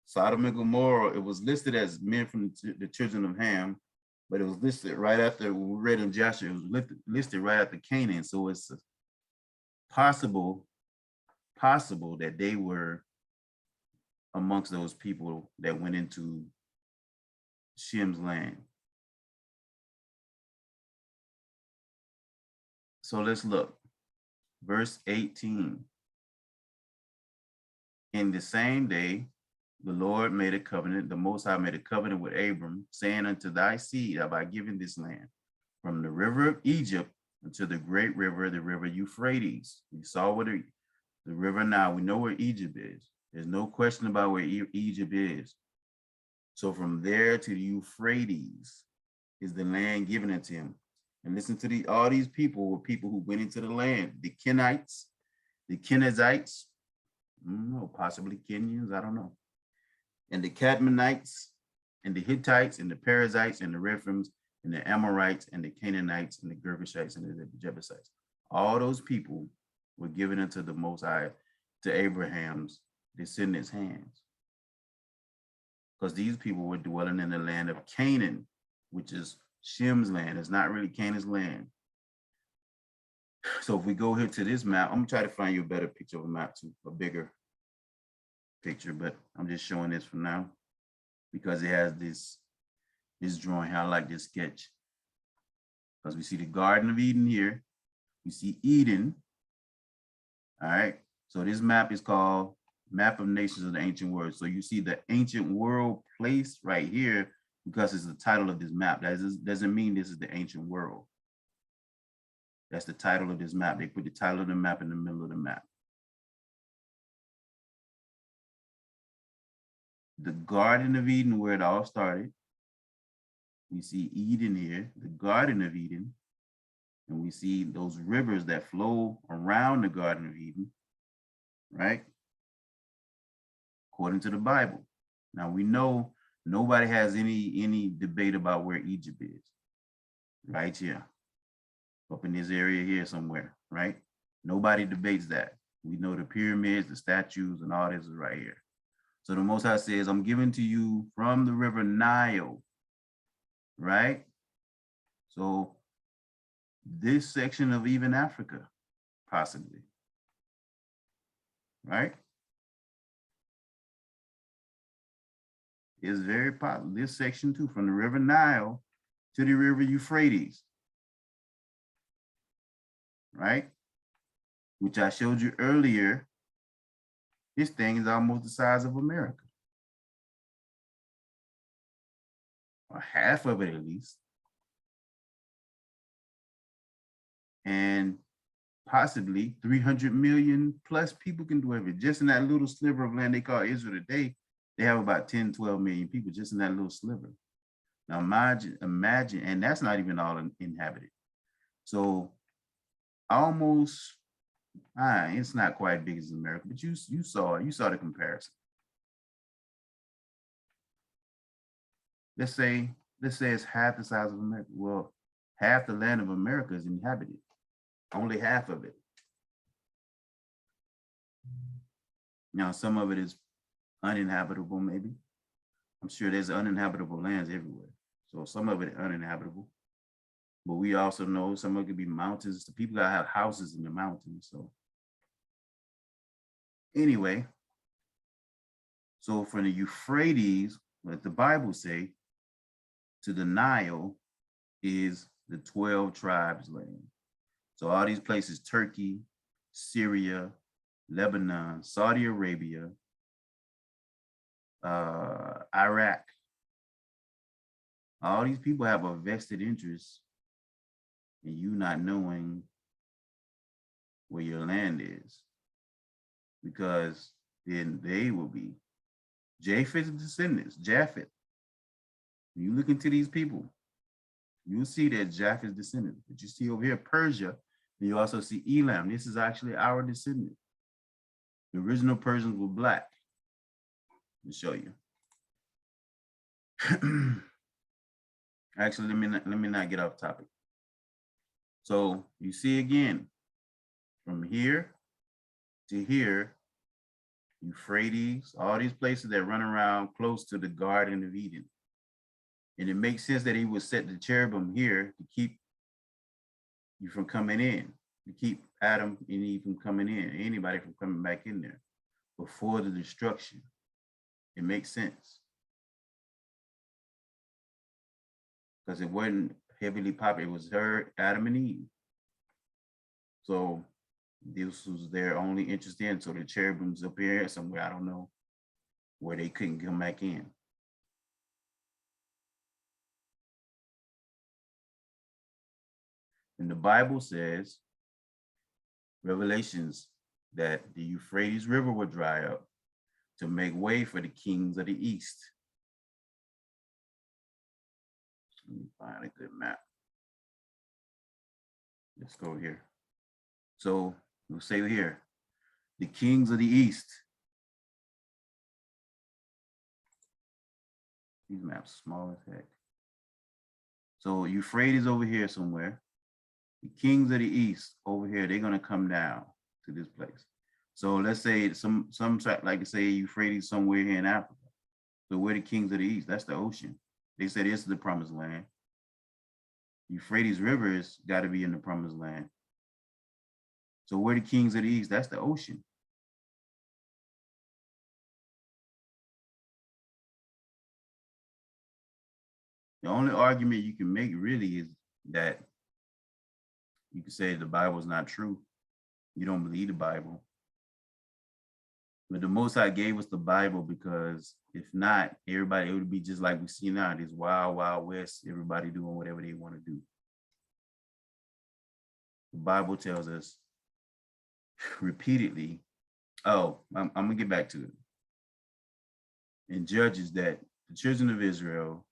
Sodom and Gomorrah, it was listed as men from the children of Ham, but it was listed right after, we read in Joshua, it was listed right after Canaan. So it's possible that they were amongst those people that went into Shem's land. So let's look. Verse 18. In the same day, the Lord made a covenant, the Most High made a covenant with Abram, saying, unto thy seed have I given this land, from the river of Egypt unto the great river, the river Euphrates. We saw what the river now, we know where Egypt is. There's no question about where Egypt is. So from there to the Euphrates is the land given unto him. And listen to all these people were people who went into the land, the Kenites, the Kenizzites, possibly Kenyans, I don't know. And the Cadmonites, and the Hittites, and the Perizzites, and the Rephims, and the Amorites, and the Canaanites, and the Girgashites, and the Jebusites. All those people were given unto the Most High, to Abraham's descendants' hands. Because these people were dwelling in the land of Canaan, which is Shem's land. It's not really Canaan's land. So if we go here to this map, I'm gonna try to find you a better picture of a map too, a bigger picture, but I'm just showing this for now because it has this drawing here. I like this sketch because we see the Garden of Eden here. We see Eden. All right. So this map is called Map of Nations of the Ancient World. So you see the ancient world place right here because it's the title of this map. That doesn't mean this is the ancient world. That's the title of this map. They put the title of the map in the middle of the map. The Garden of Eden, where it all started. We see Eden here, the Garden of Eden. And we see those rivers that flow around the Garden of Eden, right? According to the Bible. Now we know nobody has any debate about where Egypt is. Right here. Up in this area here somewhere, right? Nobody debates that. We know the pyramids, the statues, and all this is right here. So the Most High says, I'm giving to you from the river Nile, right? So this section of even Africa, possibly, right? Is very possible. This section too, from the river Nile to the river Euphrates, right? Which I showed you earlier. This thing is almost the size of America. Or half of it at least. And possibly 300 million plus people can do it. Just in that little sliver of land they call Israel today, they have about 10, 12 million people just in that little sliver. Now imagine, and that's not even all inhabited. So almost, it's not quite big as America, but you saw the comparison. Let's say it's half the size of America. Well, half the land of America is inhabited. Only half of it. Now, some of it is uninhabitable, maybe. I'm sure there's uninhabitable lands everywhere. So some of it is uninhabitable. But we also know some of it could be mountains. The people that have houses in the mountains. So anyway, so from the Euphrates, what the Bible say, to the Nile is the 12 tribes land. So all these places, Turkey, Syria, Lebanon, Saudi Arabia, Iraq, all these people have a vested interest in you not knowing where your land is, because then they will be Japheth's descendants, Japheth. When you look into these people, you'll see that Japheth's descendants. But you see over here Persia, and you also see Elam. This is actually our descendant. The original Persians were black. Let me show you. Actually, let me not get off topic. So you see again, from here to here, Euphrates, all these places that run around close to the Garden of Eden. And it makes sense that he would set the cherubim here to keep you from coming in, to keep Adam and Eve from coming in, anybody from coming back in there before the destruction. It makes sense. Because it wasn't heavily popular. It was her, Adam and Eve. So this was their only interest in. So the cherubims up here somewhere, I don't know, where they couldn't come back in. And the Bible says, Revelations, that the Euphrates River will dry up to make way for the kings of the east. Let me find a good map. Let's go here. So we'll say here, the kings of the east. These maps are small as heck. So Euphrates over here somewhere. The kings of the east over here, they're gonna come down to this place. So let's say some like say Euphrates somewhere here in Africa. So where the kings of the east? That's the ocean. They said this is the promised land. Euphrates River has got to be in the promised land. So where the kings of the east? That's the ocean. The only argument you can make really is that you can say the Bible is not true. You don't believe the Bible. But the Most High gave us the Bible because if not, everybody, it would be just like we see now, this wild, wild west, everybody doing whatever they want to do. The Bible tells us repeatedly. Oh, I'm gonna get back to it. In Judges, that the children of Israel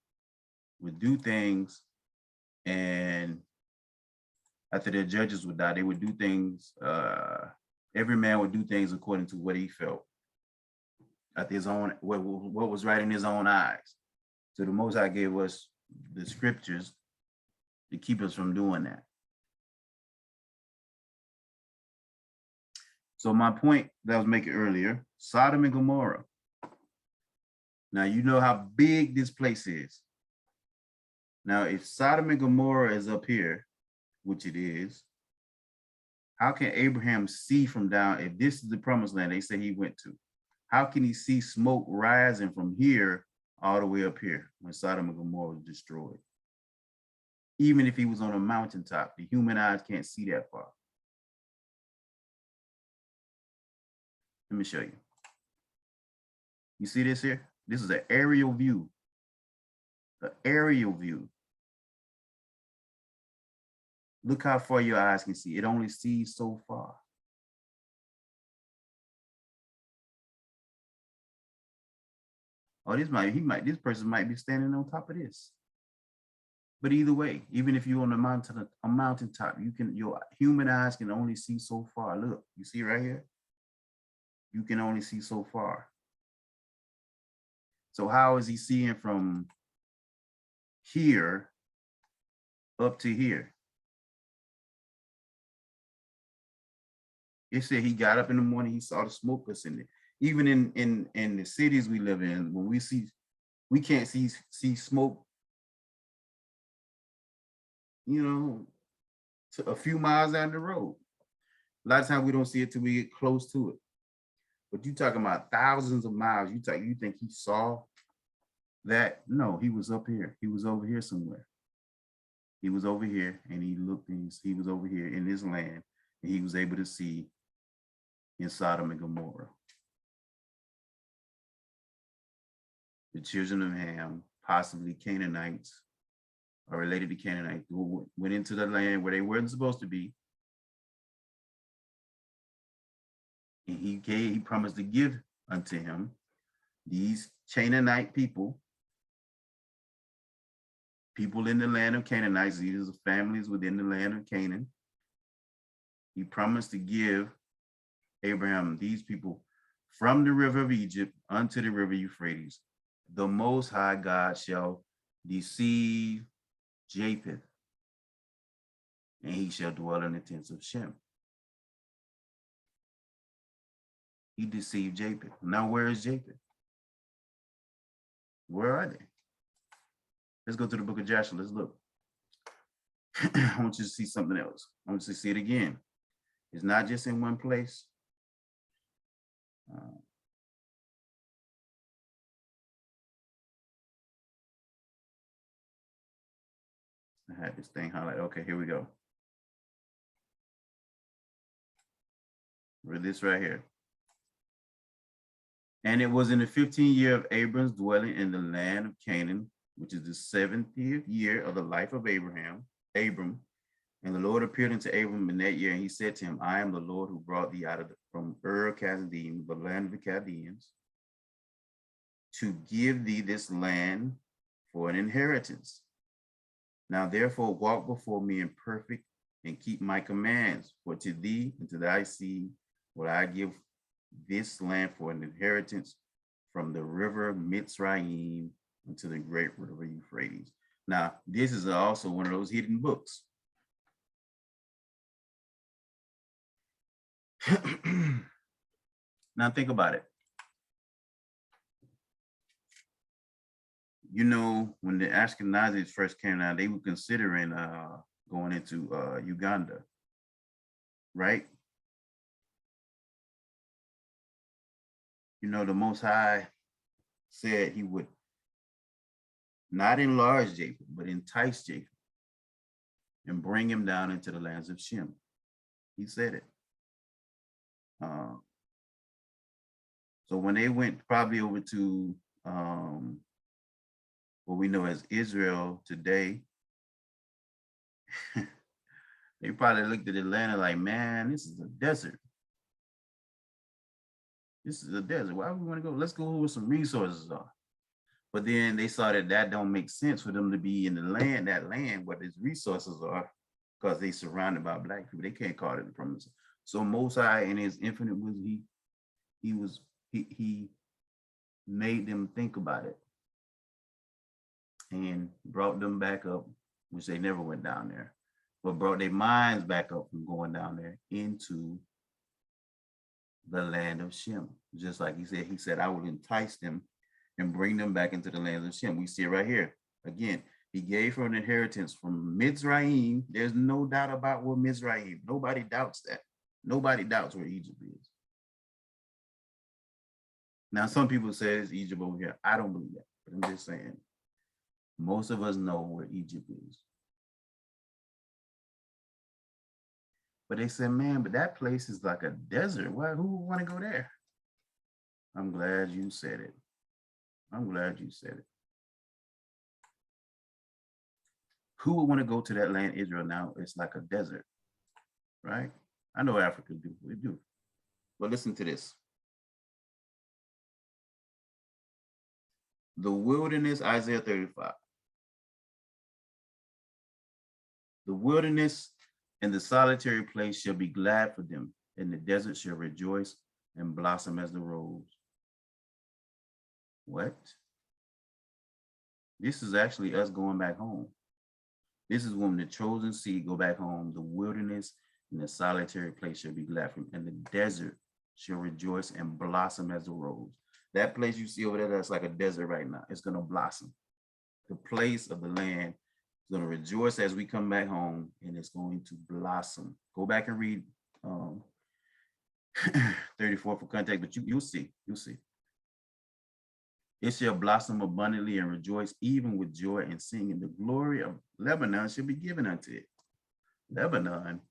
would do things, and after their judges would die, they would do things. Every man would do things according to what he felt, at his own, what was right in his own eyes. So the Most High gave us the scriptures to keep us from doing that. So my point that I was making earlier, Sodom and Gomorrah. Now you know how big this place is. Now, if Sodom and Gomorrah is up here, which it is, how can Abraham see from down, if this is the promised land they say he went to, how can he see smoke rising from here all the way up here when Sodom and Gomorrah was destroyed? Even if he was on a mountaintop, the human eyes can't see that far. Let me show you. You see this here? This is an aerial view. An aerial view. Look how far your eyes can see. It only sees so far. Oh, this person might be standing on top of this. But either way, even if you're on a mountaintop, your human eyes can only see so far. Look, you see right here? You can only see so far. So how is he seeing from here up to here? It said he got up in the morning, he saw the smoke ascending. Even in the cities we live in, when we can't see smoke, you know, to a few miles down the road. A lot of times we don't see it till we get close to it. But you talking about thousands of miles. You think he saw that? No, he was up here. He was over here somewhere. He was over here, and he looked, and he was over here in this land, and he was able to see in Sodom and Gomorrah. The children of Ham, possibly Canaanites, are related to Canaanites, who went into the land where they weren't supposed to be. And he promised to give unto him these Canaanite people in the land of Canaanites. These are families within the land of Canaan. He promised to give Abraham these people from the river of Egypt unto the river Euphrates. The Most High God shall deceive Japheth, and he shall dwell in the tents of Shem. He deceived Japheth. Now, where is Japheth? Where are they? Let's go to the book of Joshua. Let's look. I want you to see something else. I want you to see it again. It's not just in one place. I had this thing highlighted. Okay, here we go. Read this right here. And it was in the 15th year of Abram's dwelling in the land of Canaan, which is the 70th year of the life of Abram. And the Lord appeared unto Abram in that year, and he said to him, I am the Lord who brought thee out from Ur Chaldean, the land of the Chaldeans, to give thee this land for an inheritance. Now therefore walk before me in perfect and keep my commands, for to thee and to thy seed will I give this land for an inheritance from the river Mitzrayim unto the great river Euphrates. Now, this is also one of those hidden books. Now think about it. You know, when the Ashkenazis first came out, they were considering going into Uganda, right? You know, the Most High said he would not enlarge Japheth, but entice Japheth and bring him down into the lands of Shem. He said it. So when they went probably over to what we know as Israel today, They probably looked at Atlanta like, man, this is a desert. This is a desert. Why would we want to go? Let's go where some resources are. But then they saw that don't make sense for them to be in the land, that land where these resources are, because they surrounded by black people. They can't call it the promise. So Most High in his infinite wisdom, he made them think about it and brought them back up, which they never went down there, but brought their minds back up from going down there into the land of Shem. Just like he said, I will entice them and bring them back into the land of Shem. We see it right here. Again, he gave her an inheritance from Mizraim. There's no doubt about what Mizraim. Nobody doubts that. Nobody doubts where Egypt is. Now, some people say it's Egypt over here. I don't believe that, but I'm just saying, most of us know where Egypt is. But they said, man, but that place is like a desert. Why? Who would want to go there? I'm glad you said it. I'm glad you said it. Who would want to go to that land, Israel, now? It's like a desert, right? I know Africa do. We do. But listen to this. The wilderness, Isaiah 35. The wilderness and the solitary place shall be glad for them, and the desert shall rejoice and blossom as the rose. What? This is actually us going back home. This is when the chosen seed go back home. The wilderness and the solitary place shall be glad for them, and the desert shall rejoice and blossom as a rose. That place you see over there, that's like a desert right now. It's going to blossom. The place of the land is going to rejoice as we come back home, and it's going to blossom. Go back and read 34 for context, but you'll see. You'll see. It shall blossom abundantly and rejoice, even with joy and singing. The glory of Lebanon shall be given unto it. Lebanon.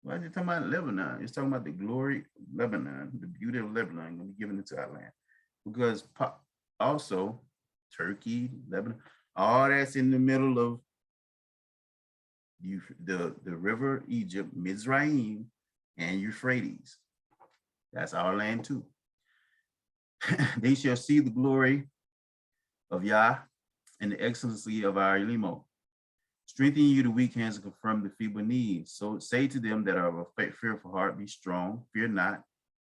Why is it talking about Lebanon? It's talking about the glory of Lebanon, the beauty of Lebanon going to be given into our land. Because also Turkey, Lebanon, all that's in the middle of the river Egypt, Mizraim, and Euphrates. That's our land too. They shall see the glory of Yah and the excellency of our Elimo. Strengthen you the weak hands and confirm the feeble knees. So say to them that are of a fearful heart, be strong, fear not.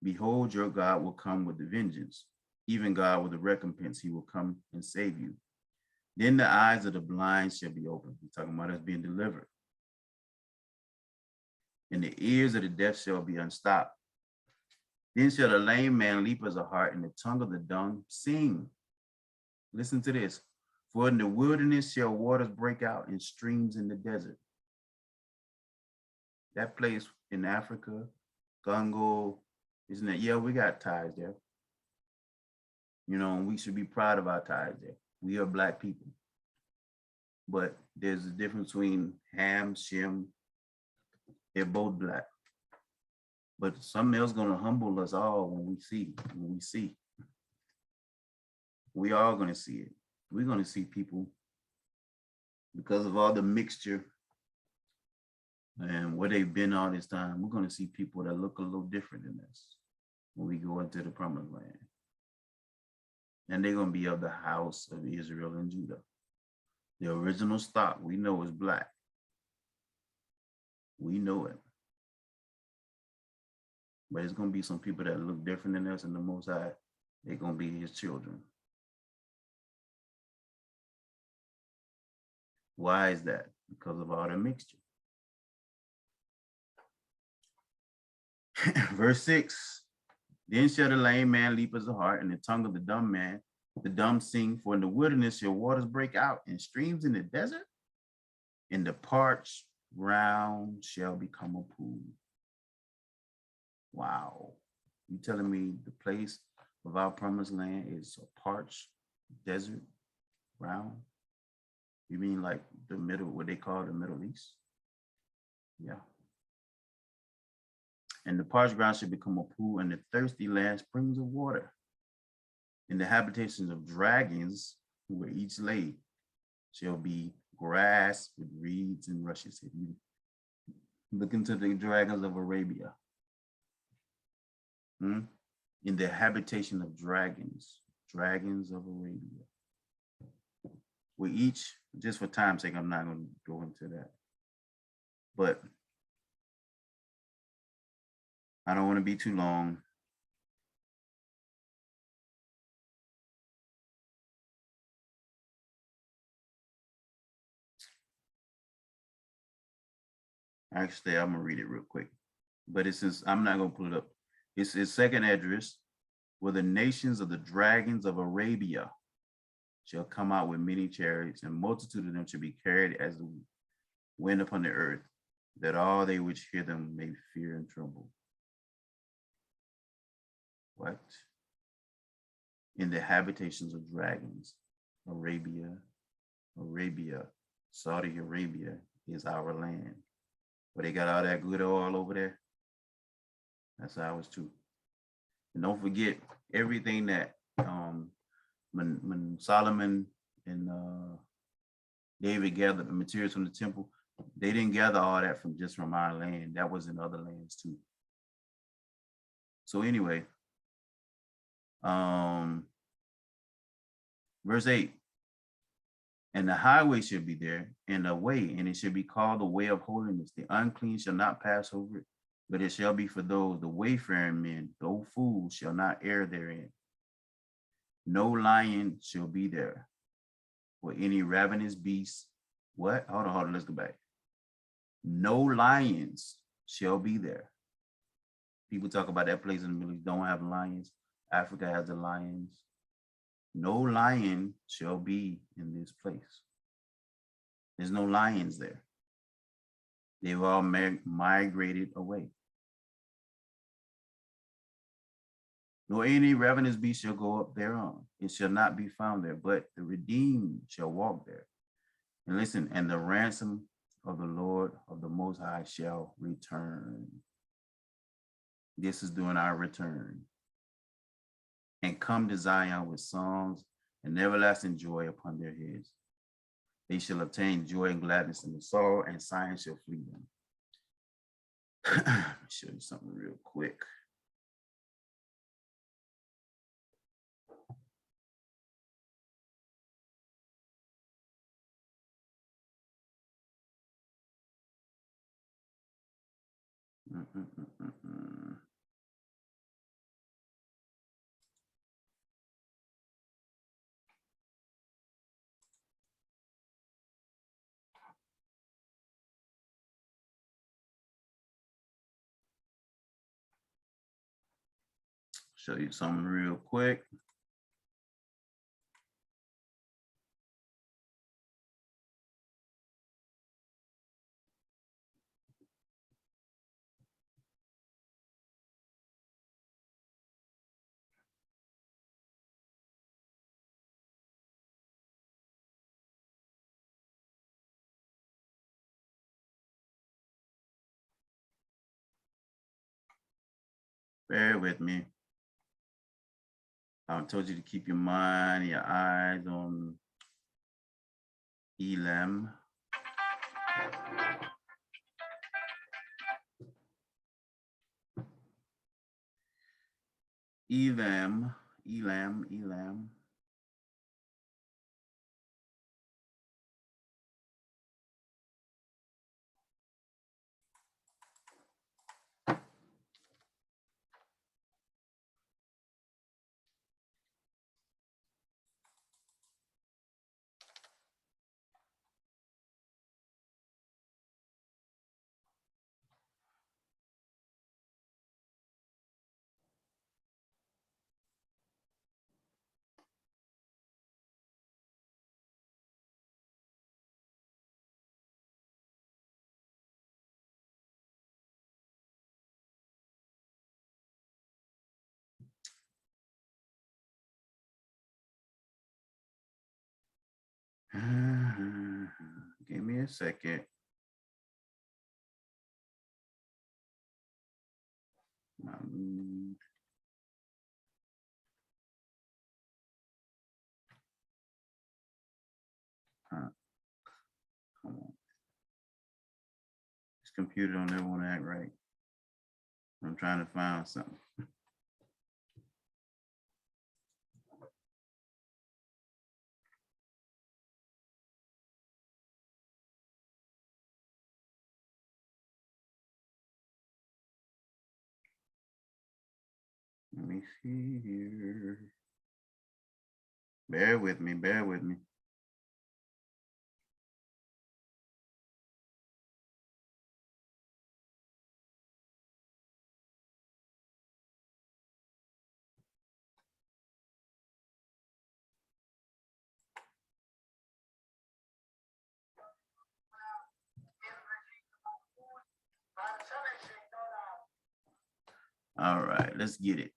Behold, your God will come with the vengeance. Even God with the recompense, he will come and save you. Then the eyes of the blind shall be opened. We're talking about us being delivered. And the ears of the deaf shall be unstopped. Then shall the lame man leap as a hart, and the tongue of the dumb sing. Listen to this. For in the wilderness shall waters break out and streams in the desert. That place in Africa, Congo, isn't it? Yeah, we got ties there. You know, we should be proud of our ties there. We are Black people. But there's a difference between Ham, Shem. They're both Black. But something else gonna humble us all when we see. We are gonna see it. We're gonna see people, because of all the mixture and where they've been all this time, we're gonna see people that look a little different than us when we go into the promised land. And they're gonna be of the house of Israel and Judah. The original stock we know is Black. We know it. But it's gonna be some people that look different than us, and the Most High, they're gonna be his children. Why is that? Because of all the mixture. Verse 6, then shall the lame man leap as a hart, and the tongue of the dumb sing, for in the wilderness shall waters break out, and streams in the desert, and the parched ground shall become a pool. Wow. You telling me the place of our promised land is a parched desert ground? You mean like the middle, what they call the Middle East? Yeah. And the parched ground shall become a pool, and the thirsty land springs of water. And the habitations of dragons, who were each laid, shall be grass with reeds and rushes. If you look into the dragons of Arabia, in the habitation of dragons of Arabia. We each, just for time's sake, I'm not going to go into that. But I don't want to be too long. Actually, I'm gonna read it real quick. But it says, I'm not gonna pull it up. It's his second address, where the nations of the dragons of Arabia shall come out with many chariots, and multitude of them shall be carried as the wind upon the earth, that all they which hear them may fear and tremble. What? In the habitations of dragons, Arabia, Saudi Arabia is our land. But they got all that good oil over there. That's ours too. And don't forget everything that when Solomon and David gathered the materials from the temple, they didn't gather all that from just from our land. That was in other lands too. So anyway, verse 8. And the highway shall be there, and the way, and it shall be called the way of holiness. The unclean shall not pass over it, but it shall be for those, the wayfaring men, though fools shall not err therein. No lion shall be there, or any ravenous beast. What? Hold on, let's go back. No lions shall be there. People talk about that place in the Middle East don't have lions. Africa has the lions. No lion shall be in this place. There's no lions there. They've all migrated away. Nor any ravenous beast shall go up thereon. It shall not be found there, but the redeemed shall walk there. And listen, and the ransom of the Lord of the Most High shall return. This is during our return. And come to Zion with songs and everlasting joy upon their heads. They shall obtain joy and gladness, and the sorrow and sighing shall flee them. Let me show you something real quick. Show you something real quick. Bear with me. I told you to keep your mind, your eyes on Elam. Elam. Give me a second. computer don't ever want to act right. I'm trying to find something. Let me see here. Bear with me, bear with me. All right, let's get it.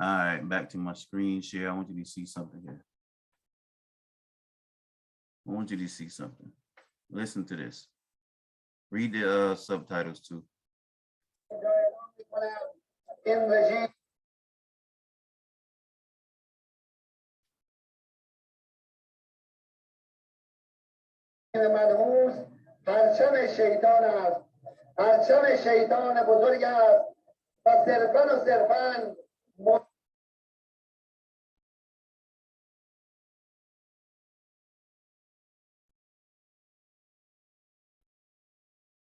All right, back to my screen share. I want you to see something here. I want you to see something. Listen to this. Read the subtitles too. منحوس پرچم شیطان است، پرچم شیطان بزرگ است و صرفاً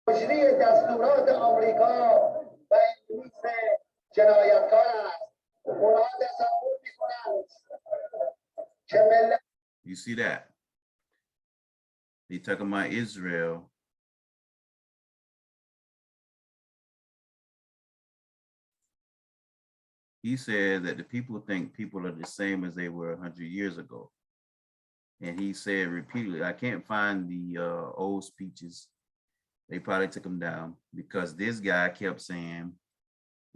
مجری دستورات آمریکا و انگلیس جنایتکار است. اونها تصور میکنند که ملت You see that? They talking about Israel. He said that the people think people are the same as they were 100 years ago. And he said repeatedly, I can't find the old speeches. They probably took them down because this guy kept saying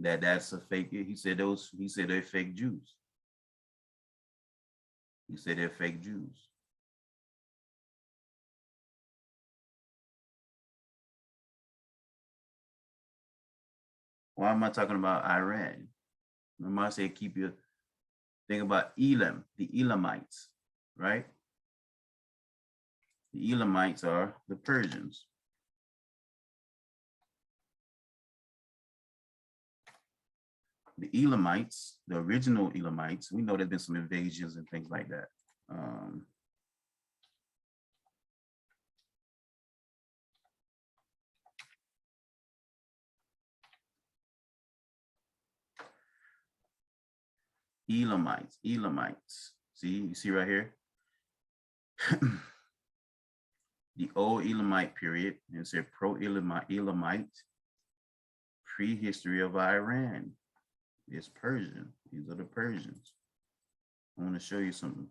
that that's a fake. He said they're fake Jews. He said they're fake Jews. Why am I talking about Iran? Remember I said keep your thing about Elam, the Elamites, right? The Elamites are the Persians. The Elamites, the original Elamites, we know there's been some invasions and things like that. Elamites. See, you see right here? The old Elamite period, and it said pro-Elamite, prehistory of Iran. It's Persian. These are the Persians. I want to show you something.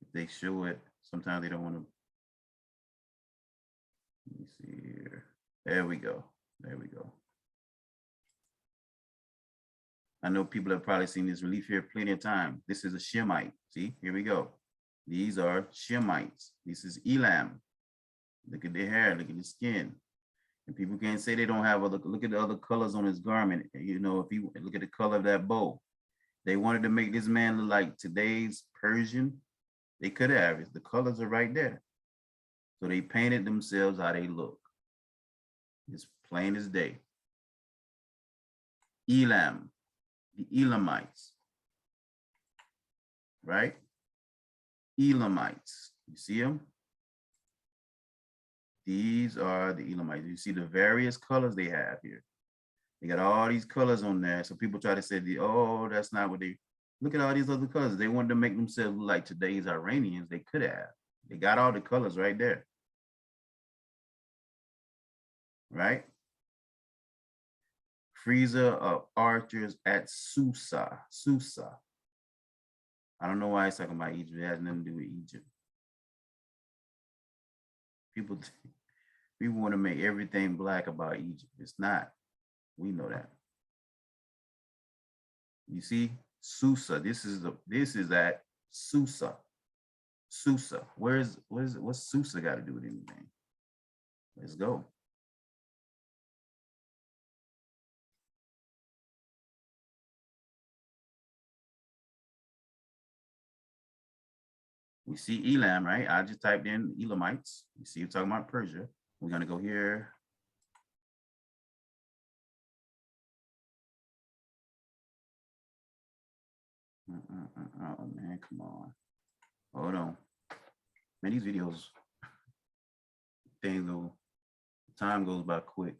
If they show it, sometimes they don't want to. Let me see here. There we go. There we go. I know people have probably seen this relief here plenty of time. This is a Shemite. See, here we go. These are Shemites. This is Elam. Look at their hair, look at the skin. And people can't say they don't have a look at the other colors on his garment. You know, if you look at the color of that bow, they wanted to make this man look like today's Persian. They could have it. The colors are right there. So they painted themselves how they look. It's plain as day. Elam, the Elamites, right? Elamites, you see them? These are the Elamites. You see the various colors they have here. They got all these colors on there. So people try to say, oh, that's not what they, look at all these other colors. They wanted to make themselves look like today's Iranians. They could have. They got all the colors right there. Right? Freezer of archers at Susa. Susa. I don't know why it's talking about Egypt. It has nothing to do with Egypt. People want to make everything black about Egypt. It's not. We know that. You see, Susa. This is at Susa. Susa. What's Susa got to do with anything? Let's go. We see Elam, right? I just typed in Elamites. You see, we're talking about Persia. We're going to go here. Oh, man, come on. Hold on. Man, these videos, time goes by quick.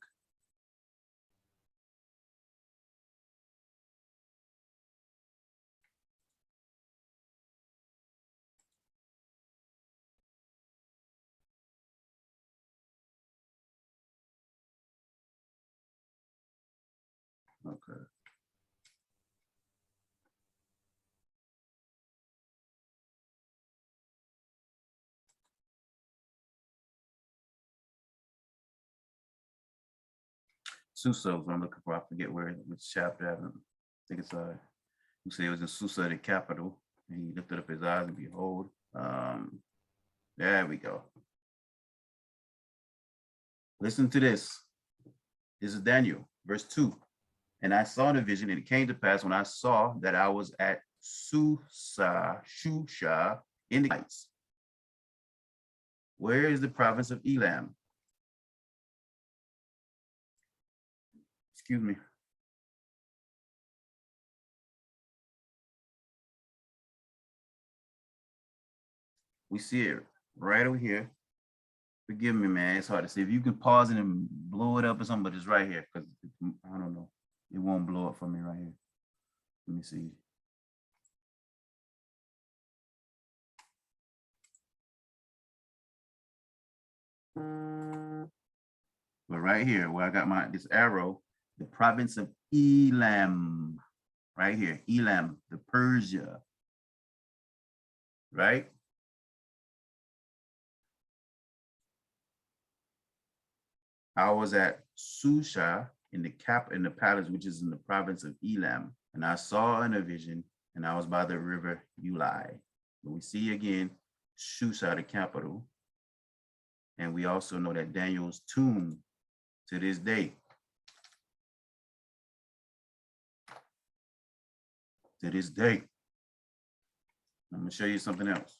Okay. Susa was what I'm looking for. I forget which chapter. I think it's you say it was in Susa, the capital, and he lifted up his eyes and behold. There we go. Listen to this. This is Daniel, verse 2. And I saw the vision, and it came to pass when I saw that I was at Shusha in the heights. Where is the province of Elam? Excuse me. We see it right over here. Forgive me, man. It's hard to see. If you can pause it and blow it up or something, but it's right here because I don't know. It won't blow up for me right here. Let me see. But right here, where I got this arrow, the province of Elam, right here, Elam, the Persia, right? I was at Shusha in the palace, which is in the province of Elam, and I saw in a vision, and I was by the river Ulai. But we see again Shusha, the capital, and we also know that Daniel's tomb to this day. To this day. I'm gonna show you something else.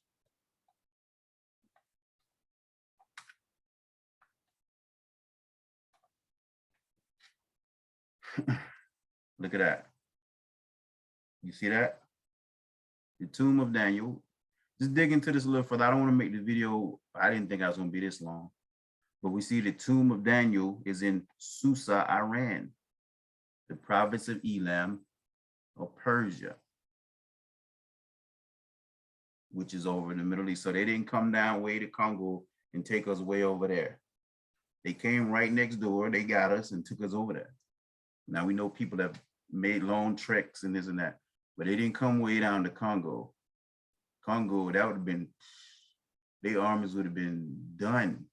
Look at that. You see that? The tomb of Daniel. Just dig into this a little further. I don't want to make the video. I didn't think I was going to be this long. But we see the tomb of Daniel is in Susa, Iran, the province of Elam or Persia, which is over in the Middle East. So they didn't come down way to Congo and take us way over there. They came right next door. They got us and took us over there. Now we know people have made long treks and this and that, but they didn't come way down to Congo. Congo, that would have been, their armies would have been done.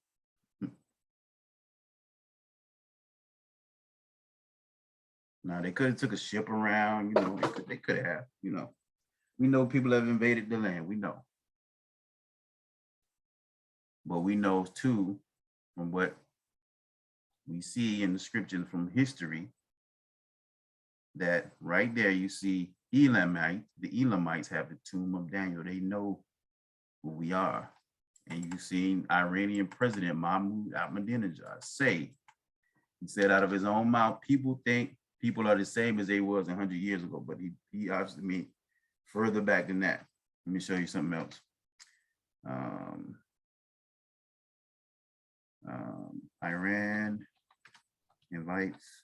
Now they could have took a ship around, you know, they could have, you know. We know people have invaded the land, we know. But we know too, from what we see in the scriptures from history, that right there you see the Elamites have the tomb of Daniel. They know who we are. And you've seen Iranian President Mahmoud Ahmadinejad say, he said out of his own mouth, people think people are the same as they was 100 years ago, but he obviously mean further back than that. Let me show you something else. Iran invites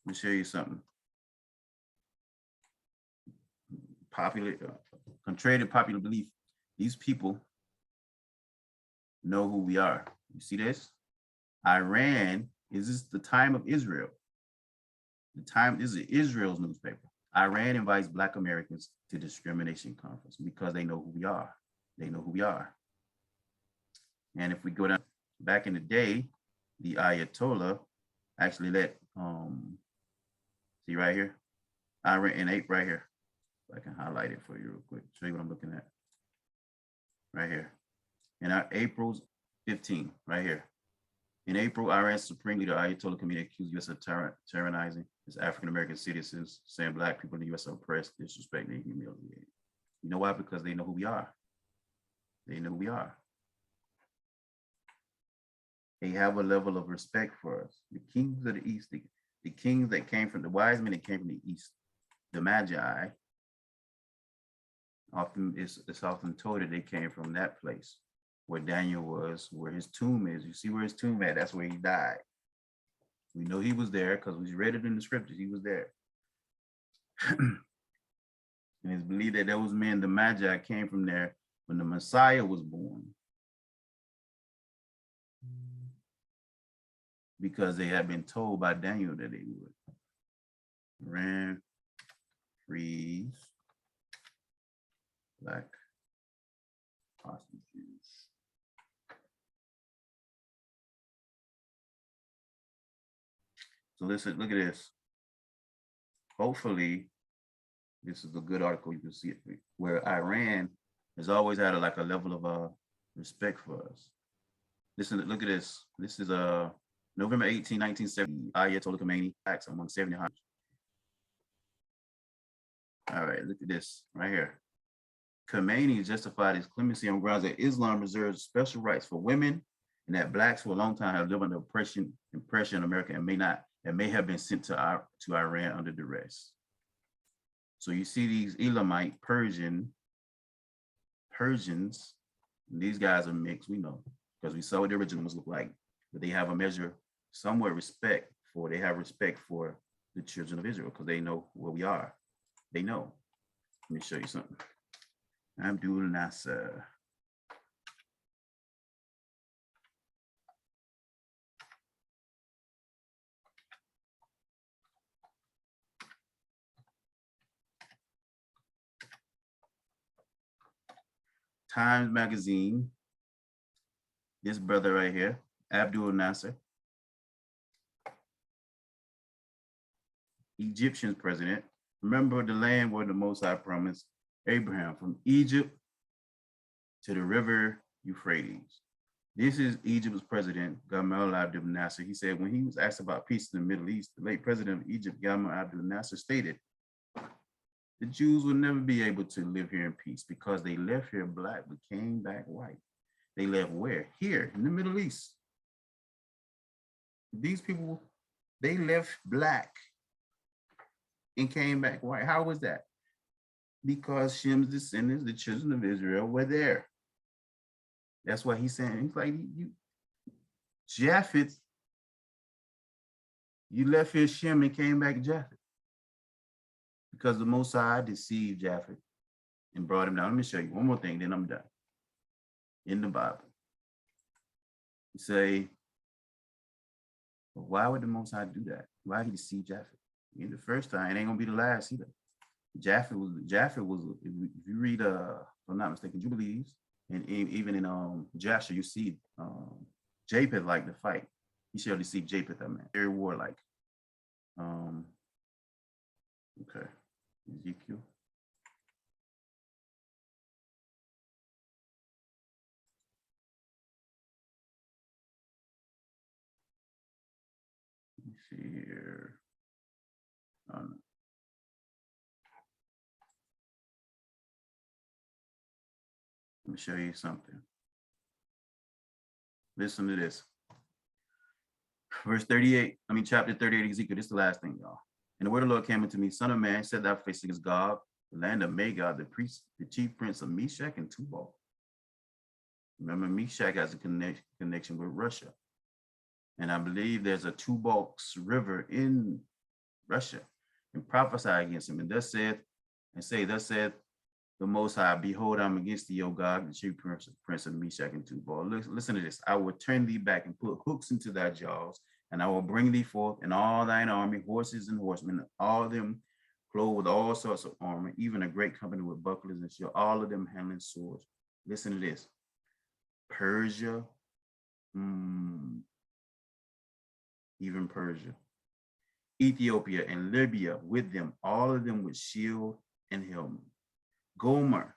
Let me show you something. Contrary to popular belief, these people know who we are. You see this? Iran is the time of Israel. This is Israel's newspaper. Iran invites Black Americans to discrimination conference because they know who we are. They know who we are. And if we go down back in the day, the Ayatollah actually let see right here, Iran in 8 right here. I can highlight it for you real quick. Show you what I'm looking at. Right here. And our April's 15, right here. In April, Iran's Supreme Leader Ayatollah Khamenei accused the U.S. of tyrannizing its African-American citizens, saying Black people in the U.S. are oppressed, disrespected, and humiliated. You know why? Because they know who we are. They know who we are. They have a level of respect for us. The kings of the East, the kings that came from the wise men that came from the East, the Magi, often it's often told that they came from that place where Daniel was, where his tomb is. You see where his tomb at? That's where he died. We know he was there because we read it in the scriptures. He was there. And it's believed that those men, the Magi, came from there when the Messiah was born, because they had been told by Daniel that they would. Ran, freeze, Black hostages. So listen, look at this. Hopefully, this is a good article. You can see it where Iran has always had a level of respect for us. Listen, look at this. This is November 18, 1970. Ayatollah Khamenei acts on 170. All right, look at this right here. Khamenei justified his clemency on grounds that Islam reserves special rights for women and that Blacks for a long time have lived under oppression in America and may have been sent to Iran under duress. So you see these Elamite Persians, these guys are mixed, we know, because we saw what the original ones look like, but they have a measure, somewhat respect for, they have respect for the children of Israel because they know where we are. They know. Let me show you something. Abdul Nasser. Times Magazine, this brother right here, Abdul Nasser, Egyptian president. Remember the land where the Most High promised Abraham, from Egypt to the river Euphrates. This is Egypt's president, Gamal Abdel Nasser. He said when he was asked about peace in the Middle East, the late president of Egypt, Gamal Abdel Nasser, stated, the Jews will never be able to live here in peace because they left here Black but came back white. They left where? Here in the Middle East. These people, they left Black and came back white. How was that? Because Shem's descendants, the children of Israel, were there. That's why he's saying, he's like, you Japheth, you left here Shem and came back Japheth. Because the Most High deceived Japheth and brought him down. Let me show you one more thing, then I'm done. In the Bible, you say, well, why would the Most High do that? Why did he deceive Japheth? In the first time, it ain't gonna be the last either. Japheth was, if you read, if I'm not mistaken, Jubilees, and even in Jasher, you see Japheth like to fight. He shall deceive Japheth, that man. Very warlike. Okay, Ezekiel. Let me see here. Let me show you something. Listen to this. Verse 38, chapter 38, Ezekiel, this is the last thing, y'all. And the word of the Lord came unto me, son of man, set thy face against Gog, the land of Magog, the chief prince of Meshach and Tubal. Remember, Meshach has a connection with Russia. And I believe there's a Tubal River in Russia, and prophesy against him. And thus saith the Most High, behold, I'm against thee, O Gog, the chief prince of Meshach and Tubal. Listen to this. I will turn thee back and put hooks into thy jaws, and I will bring thee forth in all thine army, horses and horsemen, all of them clothed with all sorts of armor, even a great company with bucklers and shields, all of them handling swords. Listen to this. Persia, even Persia, Ethiopia and Libya with them, all of them with shield and helmet. Gomorrah,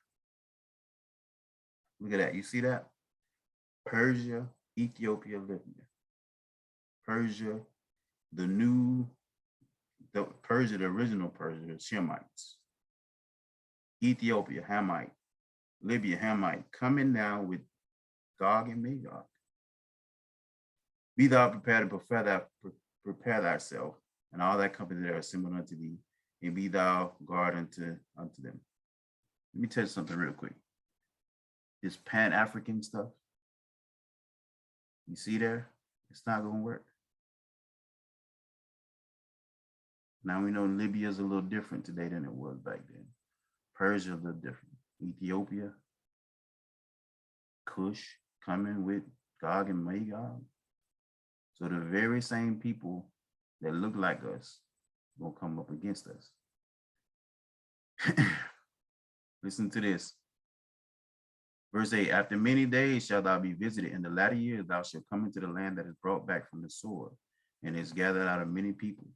look at that, you see that? Persia, Ethiopia, Libya. Persia, the original Persia, the Shemites, Ethiopia, Hamite, Libya, Hamite, coming now with Gog and Magog. Be thou prepared to prepare thyself, and all that company that are assembled unto thee, and be thou guard unto them. Let me tell you something real quick. This Pan-African stuff, you see there, it's not gonna work. Now we know Libya is a little different today than it was back then. Persia a little different. Ethiopia, Cush coming with Gog and Magog. So the very same people that look like us will come up against us. Listen to this. Verse 8, after many days shalt thou be visited. In the latter years thou shalt come into the land that is brought back from the sword, and is gathered out of many people.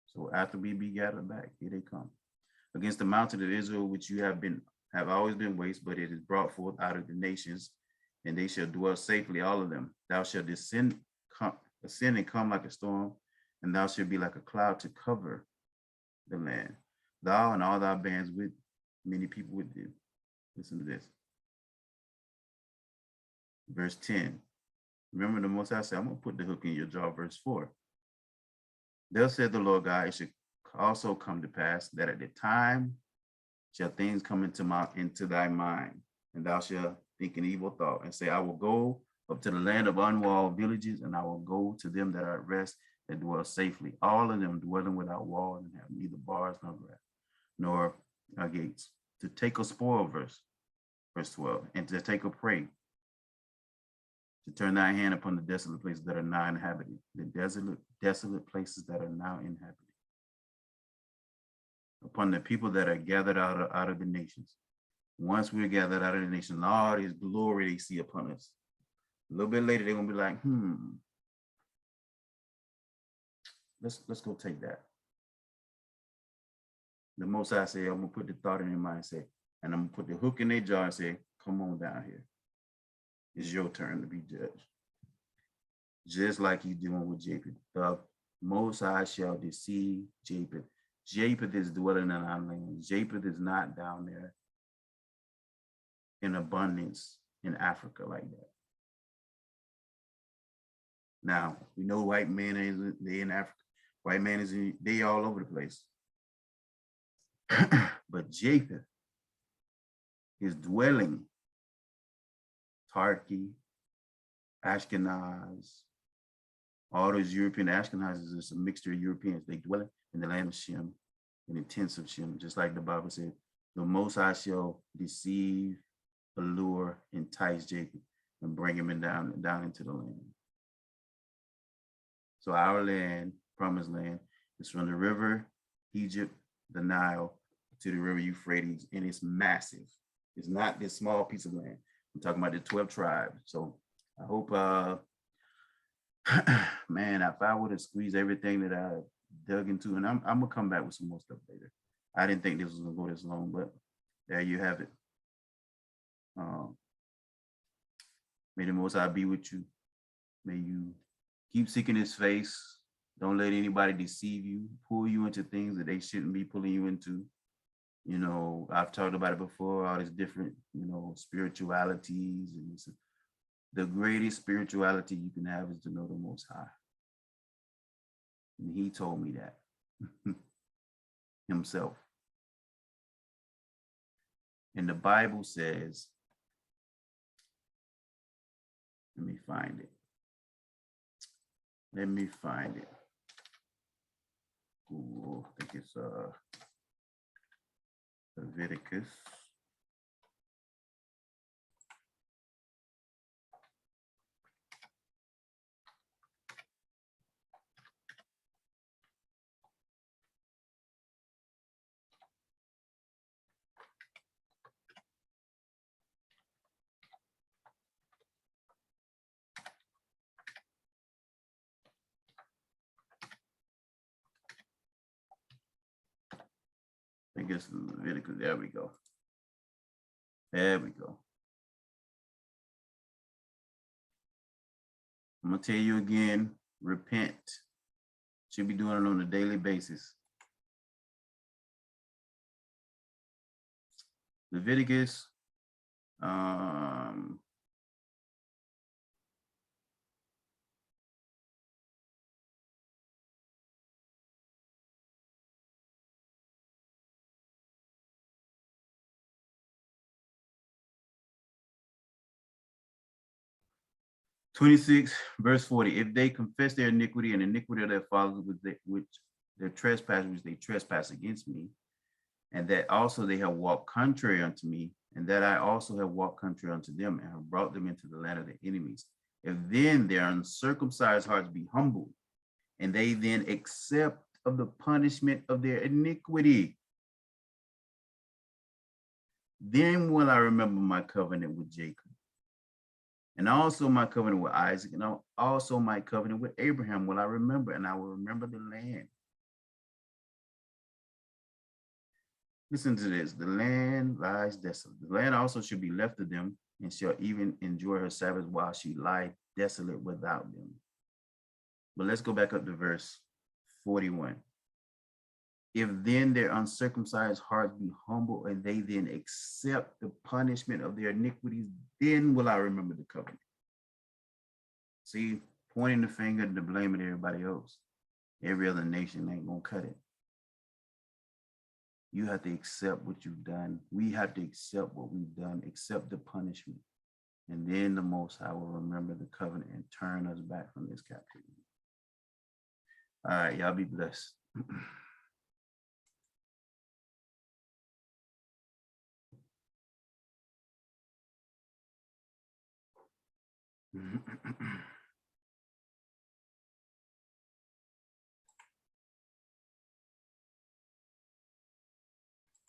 So after we be gathered back, here they come. Against the mountain of Israel, which you have always been waste, but it is brought forth out of the nations, and they shall dwell safely, all of them. Thou shalt ascend and come like a storm, and thou shalt be like a cloud to cover the land. Thou and all thy bands with many people with you. Listen to this. Verse 10. Remember the Most High said, I'm going to put the hook in your jaw. Verse 4. Thus said the Lord God, it should also come to pass that at the time shall things come into thy mind, and thou shalt think an evil thought, and say, I will go up to the land of unwalled villages, and I will go to them that are at rest, that dwell safely, all of them dwelling without wall, and have neither bars nor gates, to take a spoil, verse 12, and to take a prey, to turn thy hand upon the desolate places that are now inhabited, the desolate places that are now inhabited, upon the people that are gathered out of the nations. Once we're gathered out of the nation, all this glory they see upon us. A little bit later, they're gonna be like, let's go take that. The Most High say, I'm gonna put the thought in their mind, say, and I'm gonna put the hook in their jaw and say, come on down here. It's your turn to be judged. Just like he's doing with Japheth. The Most High shall deceive Japheth. Japheth is dwelling in our land. Japheth is not down there in abundance in Africa like that. Now, we know white man they in Africa. White man they all over the place. But Japheth is dwelling Turkey, Ashkenaz, all those European Ashkenazes is a mixture of Europeans. They dwell in the land of Shem, in the tents of Shem, just like the Bible said, the Most High shall deceive, allure, entice Japheth, and bring him down into the land. So our land, promised land, is from the river Egypt, the Nile, to the river Euphrates, and it's massive. It's not this small piece of land. I'm talking about the 12 tribes. So I hope, man, if I would have squeezed everything that I dug into, and I'm gonna come back with some more stuff later. I didn't think this was gonna go this long, but there you have it. May the Most High be with you. May you keep seeking his face. Don't let anybody deceive you, pull you into things that they shouldn't be pulling you into. You know, I've talked about it before, all these different, spiritualities. And the greatest spirituality you can have is to know the Most High. And he told me that himself. And the Bible says, let me find it. Ooh, I think it's Leviticus. I think it's Leviticus. There we go. There we go. I'm gonna tell you again, repent. Should be doing it on a daily basis. Leviticus, 26, verse 40. If they confess their iniquity and iniquity of their fathers, which their trespass, which they trespass against me, and that also they have walked contrary unto me, and that I also have walked contrary unto them, and have brought them into the land of their enemies. If then their uncircumcised hearts be humbled, and they then accept of the punishment of their iniquity, then will I remember my covenant with Jacob, and also my covenant with Isaac, and also my covenant with Abraham will I remember, and I will remember the land. Listen to this. The land lies desolate. The land also should be left to them, and shall even enjoy her Sabbath while she lie desolate without them. But let's go back up to verse 41. If then their uncircumcised hearts be humble, and they then accept the punishment of their iniquities, then will I remember the covenant. See, pointing the finger and the blame at everybody else. Every other nation ain't gonna cut it. You have to accept what you've done. We have to accept what we've done, accept the punishment. And then the Most High will remember the covenant and turn us back from this captivity. All right, y'all be blessed.